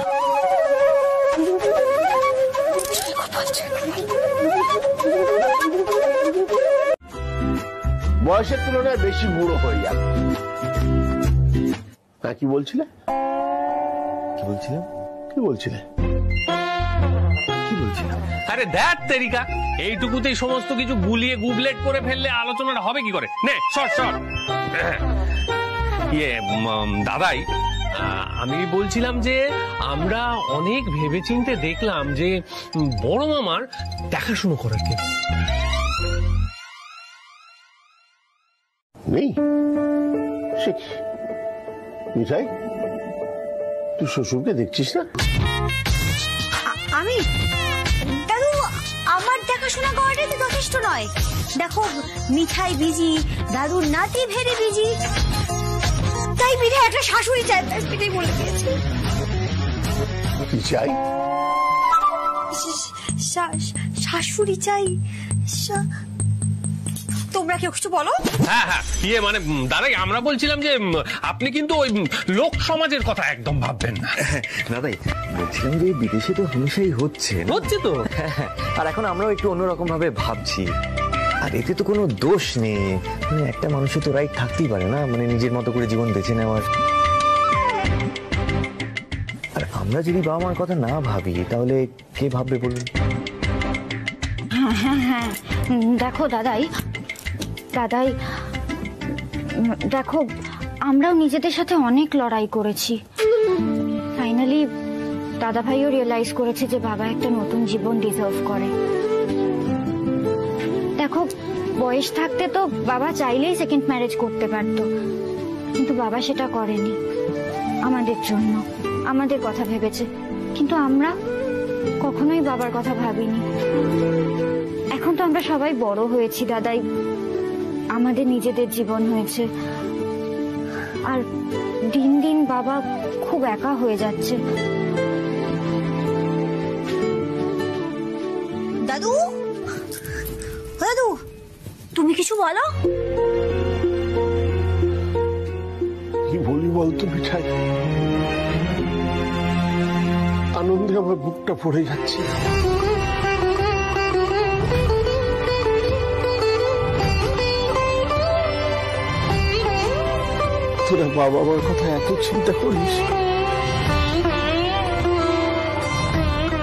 বয়সের তুলনায় বেশি বুড়ো হয়ে যাবে। হ্যাঁ, কি বলছিলে? আরে দ্যাট তেরিকা, এইটুকুতেই সমস্ত কিছু গুলিয়ে গুবলেট করে ফেললে আলোচনাটা হবে কি করে? নে শর্ট দাদাই, আমি বলছিলাম যে আমরা অনেক ভেবেচিন্তে দেখলাম যে বড় মামার দেখাশুনো করার কেউ নেই। সে মিঠাই, তুই শ্বশুরকে দেখছিস না? আমি দাদু, আমার দেখাশোনা করাটাই তো যথেষ্ট নয়। দেখো, মিঠাই বিজি, দাদুর নাতি ভেরি বিজি, তাই মিঠাই একটা শাশুড়ি চাই। মিঠাই বলে দিয়েছে। কি চাই? শাশুড়ি চাই। তোমরা কেউ কিছু বলো? হ্যাঁ, মানে দাদাই, আমরা বলছিলাম যে আপনি কিন্তু ওই লোক সমাজের কথা একদম ভাববেন না। দাদাই, বলছিলাম যে বিদেশে তো হামেশাই হচ্ছে তো। আর এখন আমরাও একটু অন্যরকম ভাবে ভাবছি। আর এতে তো কোনো দোষ নেই, মানে একটা মানুষের তো রাইট থাকতেই পারে না, মানে নিজের মতো করে জীবন বেছে নেওয়ার। আর আমরা যদি বাবা মার কথা না ভাবি তাহলে কে ভাববে বলুন? হ্যাঁ, দেখো দাদাই, দেখো, আমরাও নিজেদের সাথে অনেক লড়াই করেছি। ফাইনালি দাদা ভাইও রিয়েলাইজ করেছে যে বাবা একটা নতুন জীবন ডিজার্ভ করে। দেখো, বয়স থাকতে তো বাবা চাইলেই সেকেন্ড ম্যারেজ করতে পারতো, কিন্তু বাবা সেটা করেনি। আমাদের জন্য, আমাদের কথা ভেবেছে, কিন্তু আমরা কখনোই বাবার কথা ভাবিনি। এখন তো আমরা সবাই বড় হয়েছি দাদাই, আমাদের নিজেদের জীবন হয়েছে, আর দিন দিন বাবা খুব একা হয়ে যাচ্ছে। দাদু, তুমি কিছু বলো। কি বলি বলতো মিঠাই? আনন্দে আমার বুকটা পড়ে যাচ্ছে। তোরা বাবা মার কথা এত চিন্তা করিস?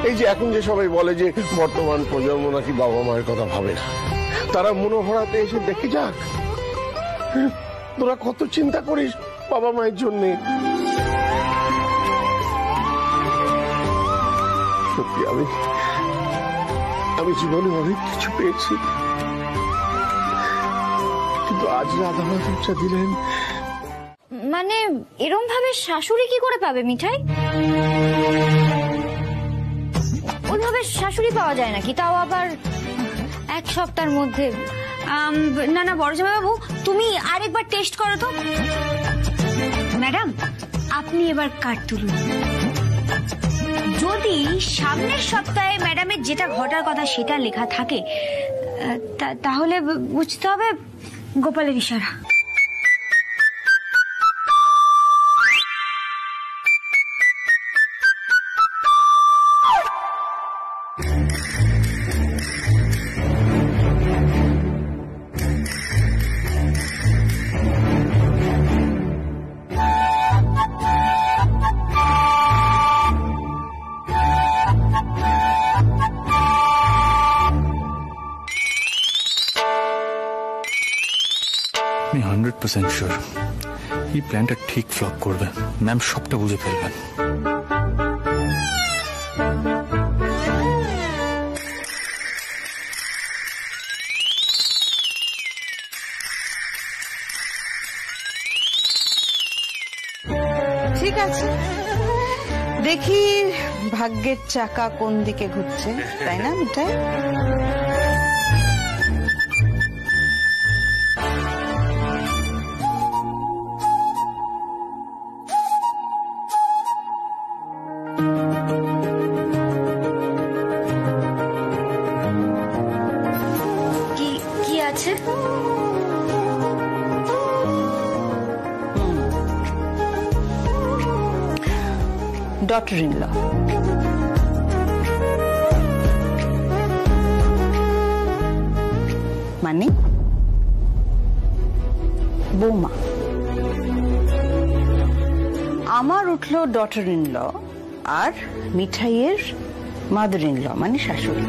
এই যে এখন যে সবাই বলে যে বর্তমান প্রজন্ম নাকি বাবা মায়ের কথা ভাবে না, তারা মনোহরাতে এসে দেখে যাক তোরা কত চিন্তা করিস বাবা মায়ের জন্যে। সত্যি আমি জীবনে অনেক কিছু পেয়েছি, কিন্তু আজ রাধা মাধবটা দিলেন। মানে এরম ভাবে শাশুড়ি কি করে পাবে মিঠাই? ওইভাবে শাশুড়ি পাওয়া যায় নাকি, তাও আবার এক সপ্তাহের মধ্যে? না বড় জামাই বাবু, তুমি আরেকবার টেস্ট করো তো। ম্যাডাম, আপনি এবার কাট তুলুন। যদি সামনের সপ্তাহে ম্যাডামের যেটা ঘটার কথা সেটা লেখা থাকে তাহলে বুঝতে হবে গোপালের ইশারা। আমি 100% শিওর এই প্ল্যানটা ঠিক ফ্লপ করবে, ম্যাম সবটা বুঝে ফেলবেন। ঠিক আছে, দেখি ভাগ্যের চাকা কোন দিকে ঘুরছে, তাই না মিঠাই? কি আছে? Daughter in law. মানে বৌমা। আমার উঠলো ডটার ইন ল, আর মিঠাইয়ের মাদার ইন ল মানে শাশুড়ি।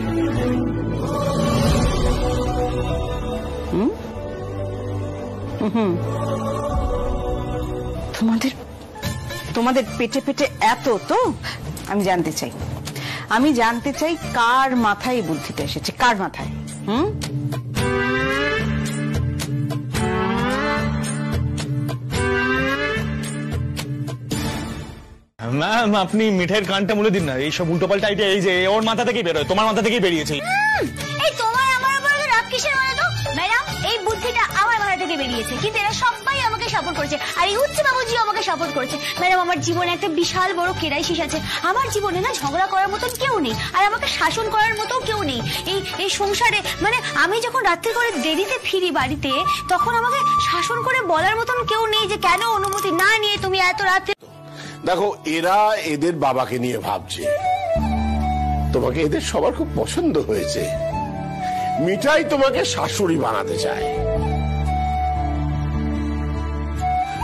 তোমাদের তোমাদের পেটে পেটে এত তো আমি জানতে চাই কার মাথায় বুদ্ধিটা এসেছে, কার মাথায়? ম্যাম আপনি মিঠাইয়ের কানটা মুলে দিন না, এইসব উল্টোপাল্টা আইডিয়া এই যে ওর মাথা থেকেই বেরোয়, তোমার মাথা থেকেই বেরিয়েছে। এই তোমার আমার উপরে রাগ কিসের বলো তো? ম্যাডাম এই বুদ্ধিটা আমার মাথা থেকে বেরিয়েছে, কিন্তু এরা সবাই আমাকে সাপোর্ট করেছে, আর এই উচ্চ বাবুজিও আমাকে সাপোর্ট করেছে। ম্যাডাম আমার জীবনে একটা বিশাল বড় ক্রাইসিস আছে, আমার জীবনে না ঝগড়া করার মতন কেউ নেই, আর আমাকে শাসন করার মতো কেউ নেই এই সংসারে। মানে আমি যখন রাত্রি করে দেরিতে ফিরি বাড়িতে, তখন আমাকে শাসন করে বলার মতন কেউ নেই যে কেন অনুমতি না নিয়ে তুমি এত রাতে। দেখো এরা এদের বাবাকে নিয়ে ভাবছে, তোমাকে এদের সবার খুব পছন্দ হয়েছে। মিঠাই তোমাকে শাশুড়ি বানাতে চায়।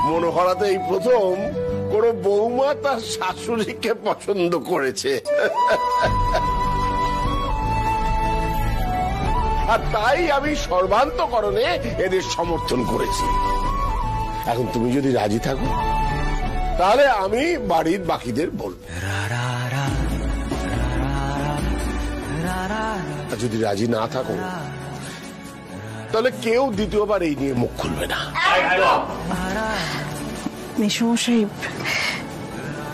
মনোহরাতে এই প্রথম কোন বৌমা তার শাশুড়িকে পছন্দ করেছে, আর তাই আমি সর্বান্তকরণে এদের সমর্থন করেছি। এখন তুমি যদি রাজি থাকো তাহলে আমি বাড়ির বাকিদের বলবো, যদি রাজি না থাকো তাহলে কেউ দ্বিতীয়বার এই নিয়ে মুখ খুলবে না। মেসমশাই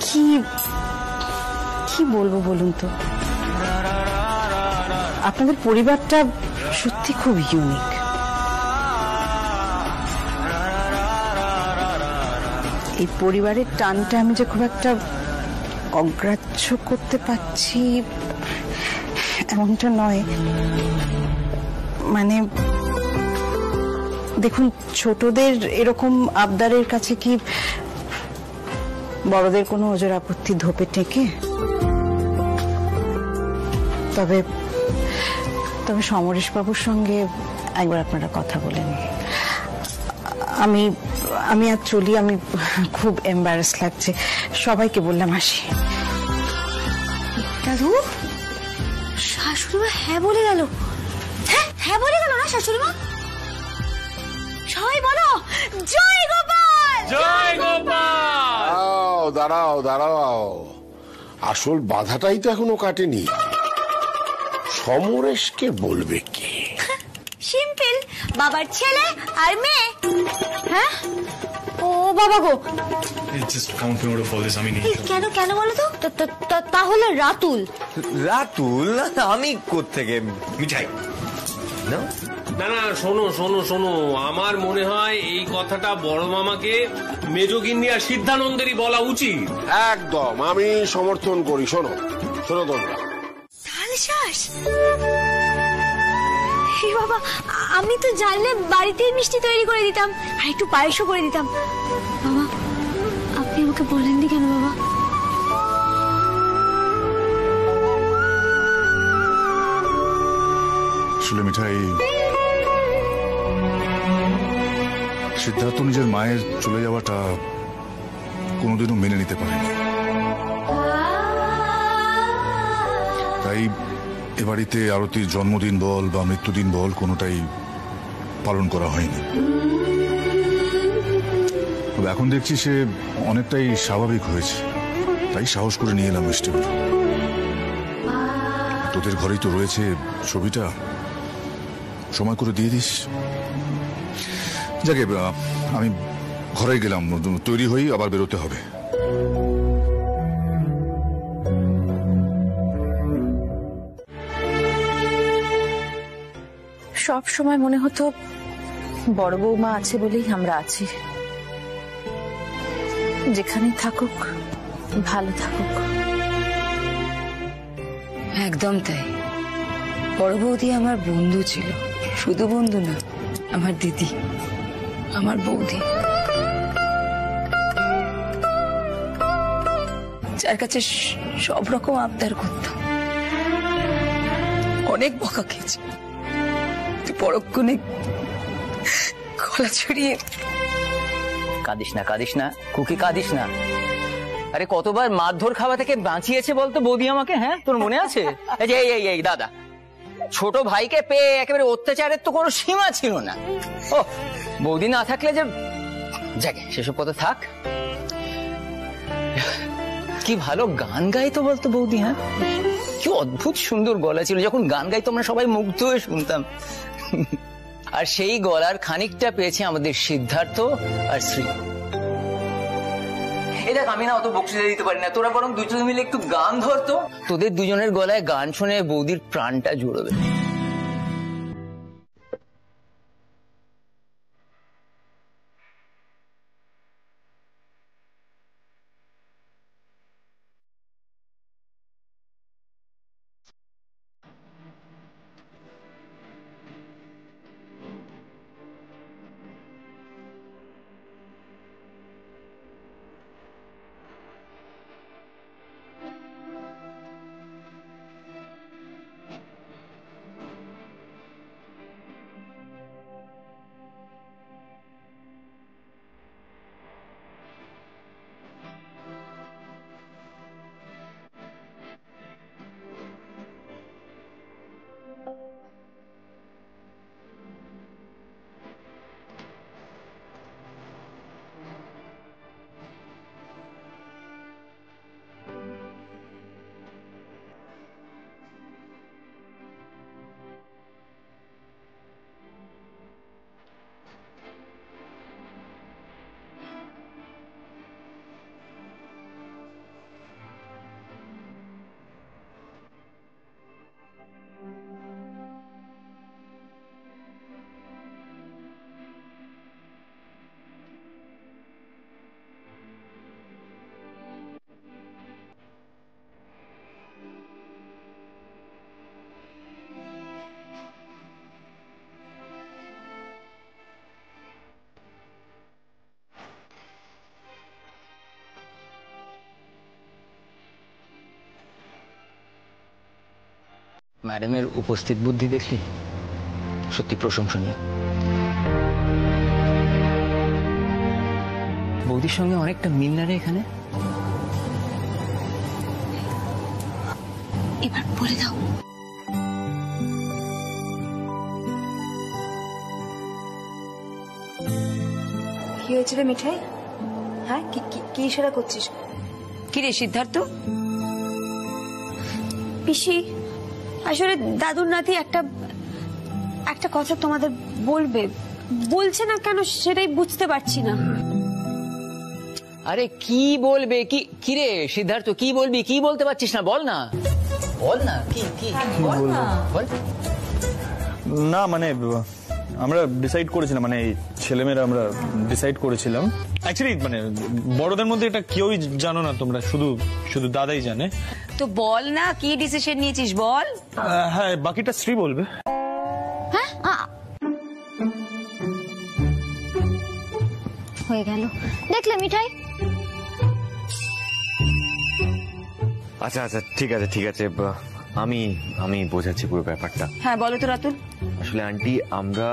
কি কি বলবো বলুন তো, আপনাদের পরিবারটা সত্যি খুব ইউনিক। এই পরিবারের টানটা আমি যে খুব একটা অগ্রাহ্য করতে পারছি এমনটা নয়। মানে দেখুন, ছোটদের এরকম আবদারের কাছে কি বড়দের কোনো ওজোর আপত্তি ধোপে টেকে? তবে তবে সমরেশ বাবুর সঙ্গে একবার আপনারা কথা বলেন। আমি আমি আর চলি, আমি খুব এম্বারাস লাগছে, সবাইকে বললাম আসি। দাদু, শাশুড়ি মা হ্যাঁ বলে গেল। হ্যাঁ বলে গেল না শাশুড়ি মা? সবাই বলো জয় গোপাল, জয় গোপাল। দাঁড়াও দাঁড়াও, আসল বাধাটাই তো এখনো কাটেনি। সমরেশকে বলবে কে? সিম্পল, বাবার ছেলে আর মেয়ে। হ্যাঁ, ও বাবা গো, কেন কেন বলো তো? তাহলে রাতুল। রাতুল? আমি কোত্থেকে? মিঠাই না, না না, শোনো শোনো শোনো, আমার মনে হয় এই কথাটা বড় মামাকে মেজগিন্নি আর সিদ্ধানন্দেরই বলা উচিত। একদম আমি সমর্থন করি। শোনো শোনো তোমরা, তালশাঁস, হে বাবা, আমি তো জানলে বাড়িতেই মিষ্টি তৈরি করে দিতাম আর একটু পায়েসও করে দিতাম। বাবা, আপনি আমাকে বলেননি কেন বাবা? আসলে মিঠাই, সিদ্ধার্থ নিজের মায়ের চলে যাওয়াটা কোনোদিনও মেনে নিতে পারেনি, তাই এ বাড়িতে আরতির জন্মদিন বল বা মৃত্যুদিন বল কোনোটাই পালন করা হয়নি। তবে এখন দেখছি সে অনেকটাই স্বাভাবিক হয়েছে, তাই সাহস করে নিয়ে এলাম মিষ্টিগুলো। তোদের ঘরেই তো রয়েছে ছবিটা, সময় করে দিয়ে দিস। যাকে আমি ঘরে গেলাম, তৈরি হই, আবার বেরোতে হবে। সব সময় মনে হতো বড় বৌমা আছে বলেই আমরা আছি, যেখানেই থাকুক ভালো থাকুক। একদম তাই। বড় বৌদি আমার বন্ধু ছিল, শুধু বন্ধু না, আমার দিদি, আমার বৌদি, যার কাছে সব রকম আবদার করতাম। অনেক বকা খেয়েছি, পরক্ষণে গলা ছড়িয়ে। কাঁদিস না কাঁদিস না খুকি, কাঁদিস না। আরে কতবার মারধর খাওয়া থেকে বাঁচিয়েছে বলতো বৌদি আমাকে, হ্যাঁ তোর মনে আছে? এই দাদা, ছোট ভাইকে পেয়ে একেবারে অত্যাচারের তো কোনো সীমা ছিল না। ও বৌদি না থাকলে যে, যাকে সেসব কথা থাক। কি ভালো গান গাইতো বলতো বৌদি, হ্যাঁ কি অদ্ভুত সুন্দর গলা ছিল। যখন গান গাইতো আমরা সবাই মুগ্ধ হয়ে শুনতাম। আর সেই গলার খানিকটা পেয়েছে আমাদের সিদ্ধার্থ আর শ্রী। এই দেখ, আমি না অত বক্তৃতা দিতে পারি না, তোরা বরং দুজন মিলে একটু গান ধরতো। তোদের দুজনের গলায় গান শুনে বৌদির প্রাণটা জুড়বে। ম্যাডামের উপস্থিত বুদ্ধি দেখলি, সত্যি প্রশংসনীয়। বৌদির সঙ্গে অনেকটা মিল না রে এখানে? এবার বলে দাও। কি হয়েছে রে মিঠাই? হ্যাঁ, কি ইশারা করছিস? কি রে সিদ্ধার্থ? পিসি, আসলে দাদুর নাতি একটা কথা তোমাদের বলবে, বলছে না কেন সেটাই বুঝতে পারছি না। আরে কি বলবে? কি রে সিদ্ধার্থ, কি বলবি? কি বলতে পারছিস না? বল না, বল না। কি বল না, বল না মানে আমরা ডিসাইড করেছিলাম, মানে ছেলেমেয়েরা আমরা ডিসাইড করেছিলাম অ্যাকচুয়ালি, মানে বড়দের মধ্যে এটা কেউই জানো না তোমরা, শুধু শুধু দাদাই জানে। তো বল না কি ডিসিশন নিয়েছিস বল। হ্যাঁ, বাকিটা শ্রী বলবে। হয়ে গেল, দেখলে মিঠাই। আচ্ছা আচ্ছা ঠিক আছে ঠিক আছে, আমি আমি বোঝাচ্ছি পুরো ব্যাপারটা। হ্যাঁ বলো তো রাতুল। আসলে আন্টি, আমরা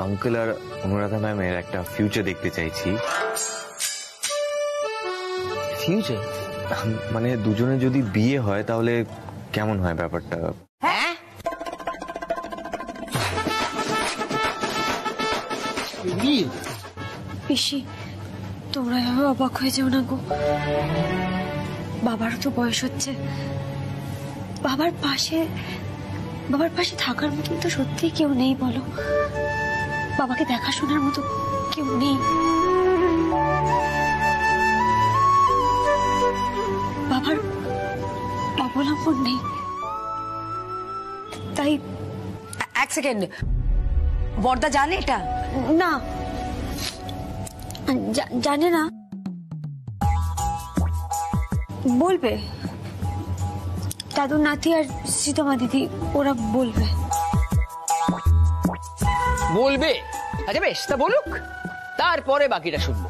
আঙ্কেল আর অনুরাধা ম্যামের একটা ফিউচার দেখতে চাইছি। ফিউচার মানে দুজনে যদি বিয়ে হয় তাহলে কেমন হয় ব্যাপারটা? হ্যাঁ পিসি, তোমরা এভাবে অবাক হয়ে যাও না গো। বাবারও তো বয়স হচ্ছে, বাবার পাশে থাকার মতো তো সত্যিই কেউ নেই বলো। বাবাকে দেখাশোনার মতো কেউ নেই। বাবার অবলম্বন নেই। তাই এক সেকেন্ড, বর্দা জানে এটা? না, জানে না। বলবে দাদু নাতি আর সীতামা দিদি, ওরা বলবে। বলবে? আচ্ছা বেশ, তা বলুক, তারপরে বাকিটা শুনবো।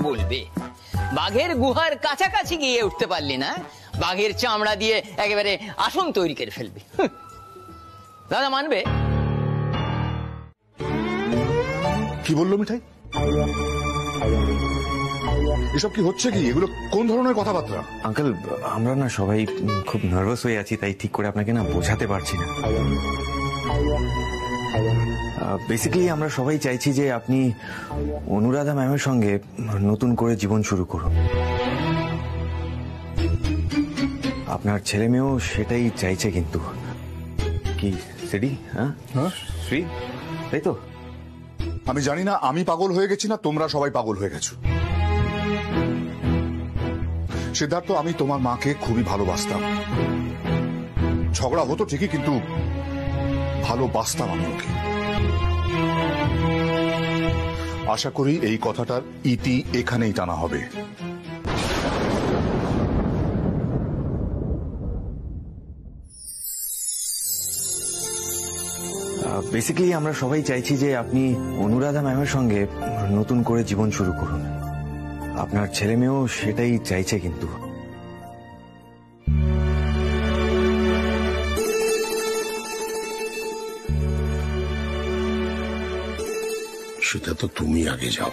বলবে? বাঘের গুহার কাছাকাছি গিয়ে উঠতে পারলি না, বাঘের চামড়া দিয়ে একেবারে আসন তৈরি করে ফেলবি। দাদা মানবে? কি বললো মিঠাই? এসব কি হচ্ছে? কি এগুলো কোন ধরনের কথাবার্তা? আঙ্কেল, আমরা না সবাই খুব নার্ভাস হয়ে আছি, তাই ঠিক করে আপনাকে না বোঝাতে পারছি না। বেসিক্যালি আমরা সবাই চাইছি যে আপনি অনুরাধা ম্যামের সঙ্গে নতুন করে জীবন শুরু করুন। আপনার ছেলে মেয়েও সেটাই চাইছে, কিন্তু কি সেডি? হ্যাঁ শ্রী, তাই তো? আমি জানি না আমি পাগল হয়ে গেছি না তোমরা সবাই পাগল হয়ে গেছো। সিদ্ধার্থ, আমি তোমার মাকে খুবই ভালোবাসতাম। ঝগড়া হতো ঠিকই, কিন্তু ভালোবাসতাম আমি ওকে। আশা করি এই কথাটার ইতি এখানেই টানা হবে। বেসিক্যালি আমরা সবাই চাইছি যে আপনি অনুরাধা ম্যামের সঙ্গে নতুন করে জীবন শুরু করুন। আপনার ছেলে মেয়েও সেটাই চাইছে, কিন্তু সেটা তো তুমি আগে যাও,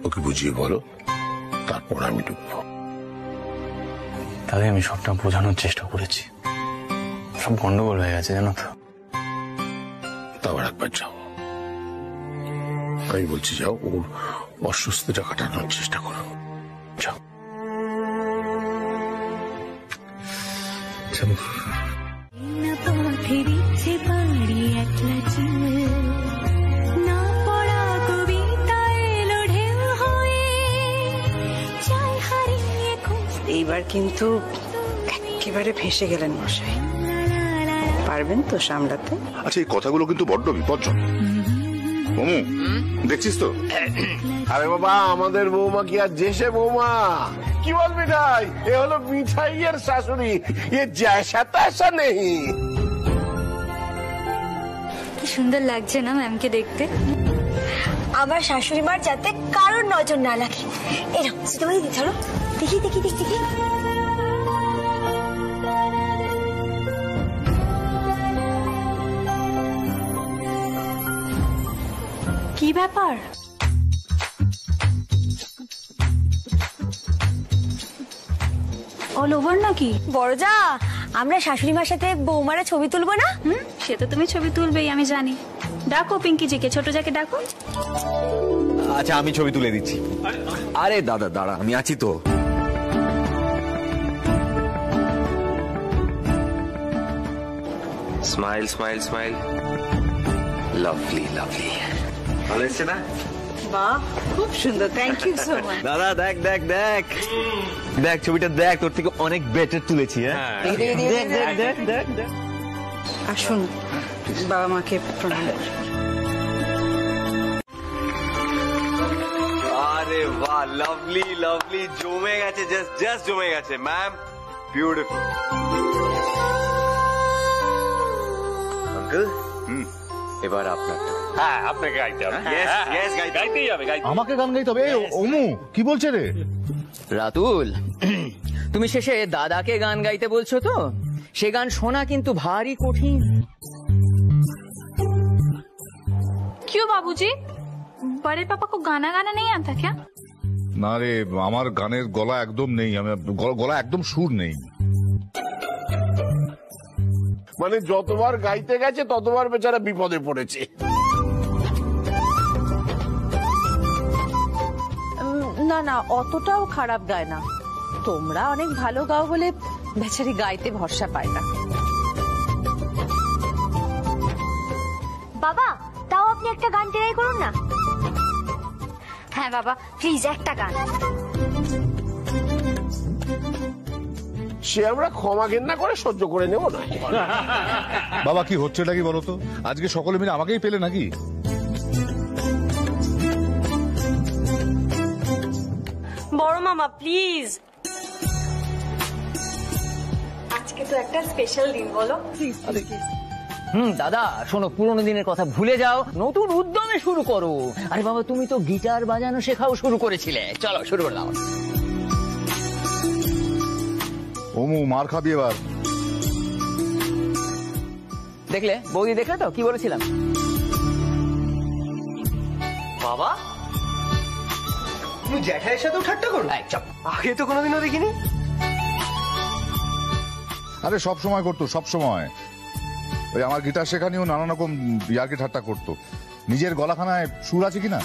ওকে বুঝিয়ে বলো, তারপর আমি ঢুকবো। তাহলে আমি সবটা বোঝানোর চেষ্টা করেছি, সব গন্ডগোল হয়ে গেছে জানো তো। তাও একবার যাও, আমি বলছি যাও, ওর অস্বস্তিটা কাটানোর চেষ্টা করো। যাও। এইবার কিন্তু একেবারে ফেঁসে গেলেন মশাই। পারবেন তো সামলাতে? আচ্ছা, এই কথাগুলো কিন্তু বড্ড বিপজ্জনক। মমু, দেখছিস তো? আরে বাবা, আমাদের বৌমা কি আর জেসে বৌমা? কি বল মিঠাই, এ হলো মিঠাইয়ের শাশুড়ি, এ জैसा तैसा নেই। কি সুন্দর লাগছে না ম্যামকে দেখতে। আমার শাশুড়ি মার যাতে কারোর নজর না লাগে। এরকম সীতামা দিদি, ধরো, দেখি দেখি দেখি দেখি। কি ব্যাপার? অল ওভার নাকি? বড়জা, আমরা শাশুড়ি মার সাথে বৌমারা ছবি তুলবো না? সে তো তুমি ছবি তুলবেই, আমি জানি। ডাকো পিঙ্কিজিকে, ছোট যাকে ডাকো। আচ্ছা, আমি ছবি তুলে দিচ্ছি। আরে দাদা দাঁড়া, আমি আছি তো। Smile smile smile. Lovely lovely. ভালো এসছে না? বাহ, খুব সুন্দর, থ্যাংক ইউ সো মাচ। দাদা দেখ দেখ দেখ দেখ, ছবিটা দেখ, তোর থেকে অনেক বেটার তুলেছি। হ্যাঁ, দেখ দেখ দেখ দেখ। আসুন, বাবা মাকে প্রণাম করো। আরে বাহ, লাভলি লাভলি, জমে গেছে, জাস্ট জমে গেছে ম্যাম, বিউটিফুল। আঙ্কেল, এবার আপনার। হ্যাঁ, আপনাকে গাইতে হবে। গাইতেই হবে, আমাকে গান গাইতে হবে? ওমু কি বলছে রে? রাতুল, তুমি শেষে দাদাকে গান গাইতে বলছো তো? সে গান শোনা কিন্তু ভারী কঠিন। क्यों बाबूजी? बड़े पापा को गाना गाना नहीं आता क्या? না রে, আমার গানের গলা একদম নেই, আমি গলা একদম সুর নেই। মানে যতবার গাইতে গেছে ততবার বেচারা বিপদে পড়েছে। না না, অতটাও খারাপ গায় না। তোমরা অনেক ভালো গাও বলে বেচারি গাইতে ভরসা পায় না। বাবা, তাও আপনি একটা গান ট্রাই করুন না। হ্যাঁ বাবা, প্লিজ একটা গান। সে আমরা ক্ষমা ঘেন্না করে সহ্য করে নেব না। বাবা কি হচ্ছেটা কি বলতো? আজকে সকলে মিলে আমাকেই পেলে নাকি? বড় মামা প্লিজ, আজকে তো একটা স্পেশাল দিন, বলো। দাদা শোনো, পুরোনো দিনের কথা ভুলে যাও, নতুন উদ্যমে শুরু করো। আরে বাবা, তুমি তো গিটার বাজানো শেখাও শুরু করেছিলে, চলো শুরু করে দাও। ওমু মার খাবি এবার। দেখলে বৌদি, দেখলে তো কি বলেছিলাম? বাবা, তুমি জ্যাঠাইয়ের সাথেও ঠাট্টা করো? আগে তো কোনোদিনও দেখিনি। আরে সব সময় করতো, সব সময়। ওই আমার গিটার শেখানিও নানা রকম ইয়ার্কি ঠাট্টা করতো। নিজের গলাখানায় সুর আছে কিনা?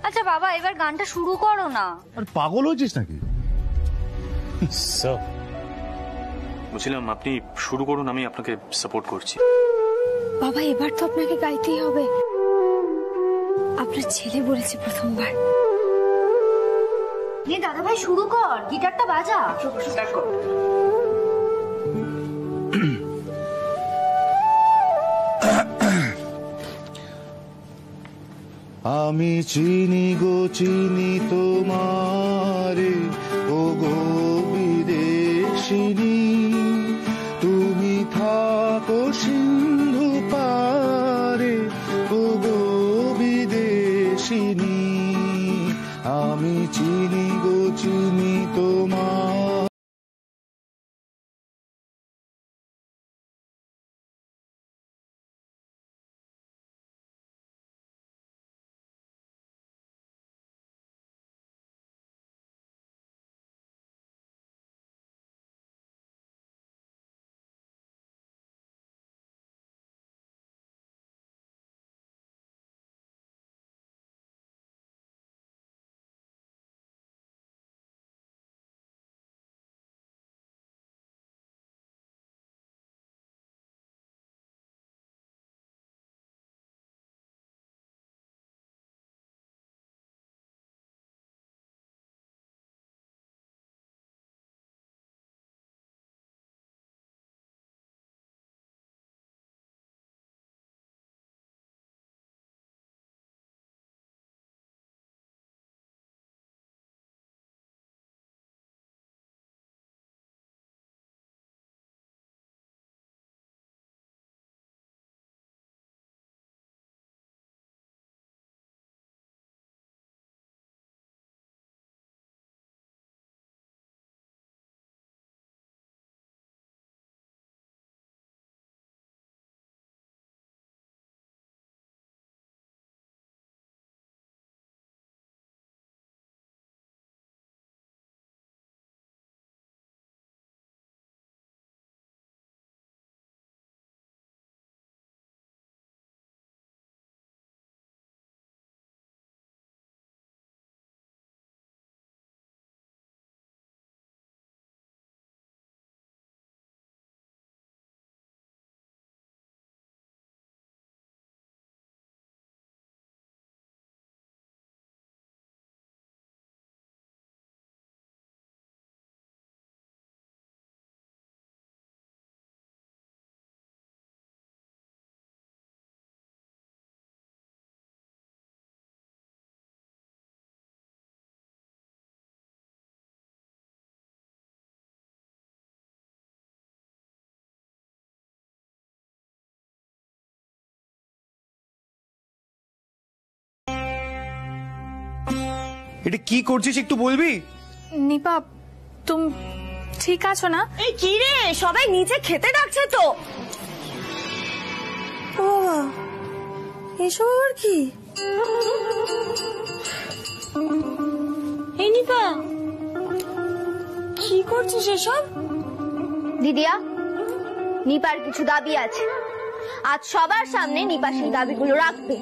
আচ্ছা বাবা, এবার গানটা শুরু করো না। আর পাগল হয়েছিস নাকি? বলছিলাম আপনি শুরু করুন, আমি আপনাকে সাপোর্ট করছি। বাবা, এবার তো আপনাকে গাইতেই হবে। আপনার ছেলে বলেছে প্রথমবার। নে দাদা ভাই, শুরু কর, গিটারটা বাজা। আমি চিনি গো চিনি তোমারে, ও গো বিদেশিনী, তুমি থাকো সিন্ধু পারে, ও গো বিদেশিনী, আমি চিনি গো চিনি তোমার। এটা কি করছিস একটু বলবি? নিপা তুমি ঠিক আছো না? এই কি রে, সবাই নিচে খেতে ডাকছে তো। ও বাবা, এসব আবার কি? এই নিপা, কি করছিস এসব? দিদিয়া, নিপার কিছু দাবি আছে। আজ সবার সামনে নিপা সেই দাবিগুলো রাখবে।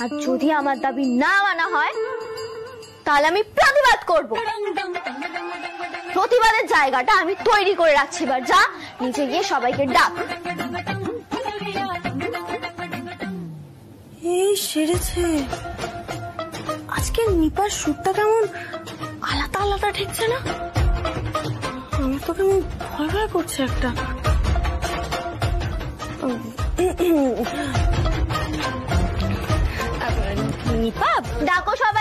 আর যদি আমার দাবি না মানা হয় তাহলে আমি প্রতিবাদ করব। প্রতিবাদের জায়গাটা আমি তৈরি করে রাখছি। এবার যা নিচে গিয়ে সবাইকে ডাক। এই সেরেছে, আজকে নিপার সুরটা কেমন আলাদা আলাদা ঠেকছে না? আমার তো কেমন ভয় ভয় করছে একটা। নিপা, ডাকো সবাই।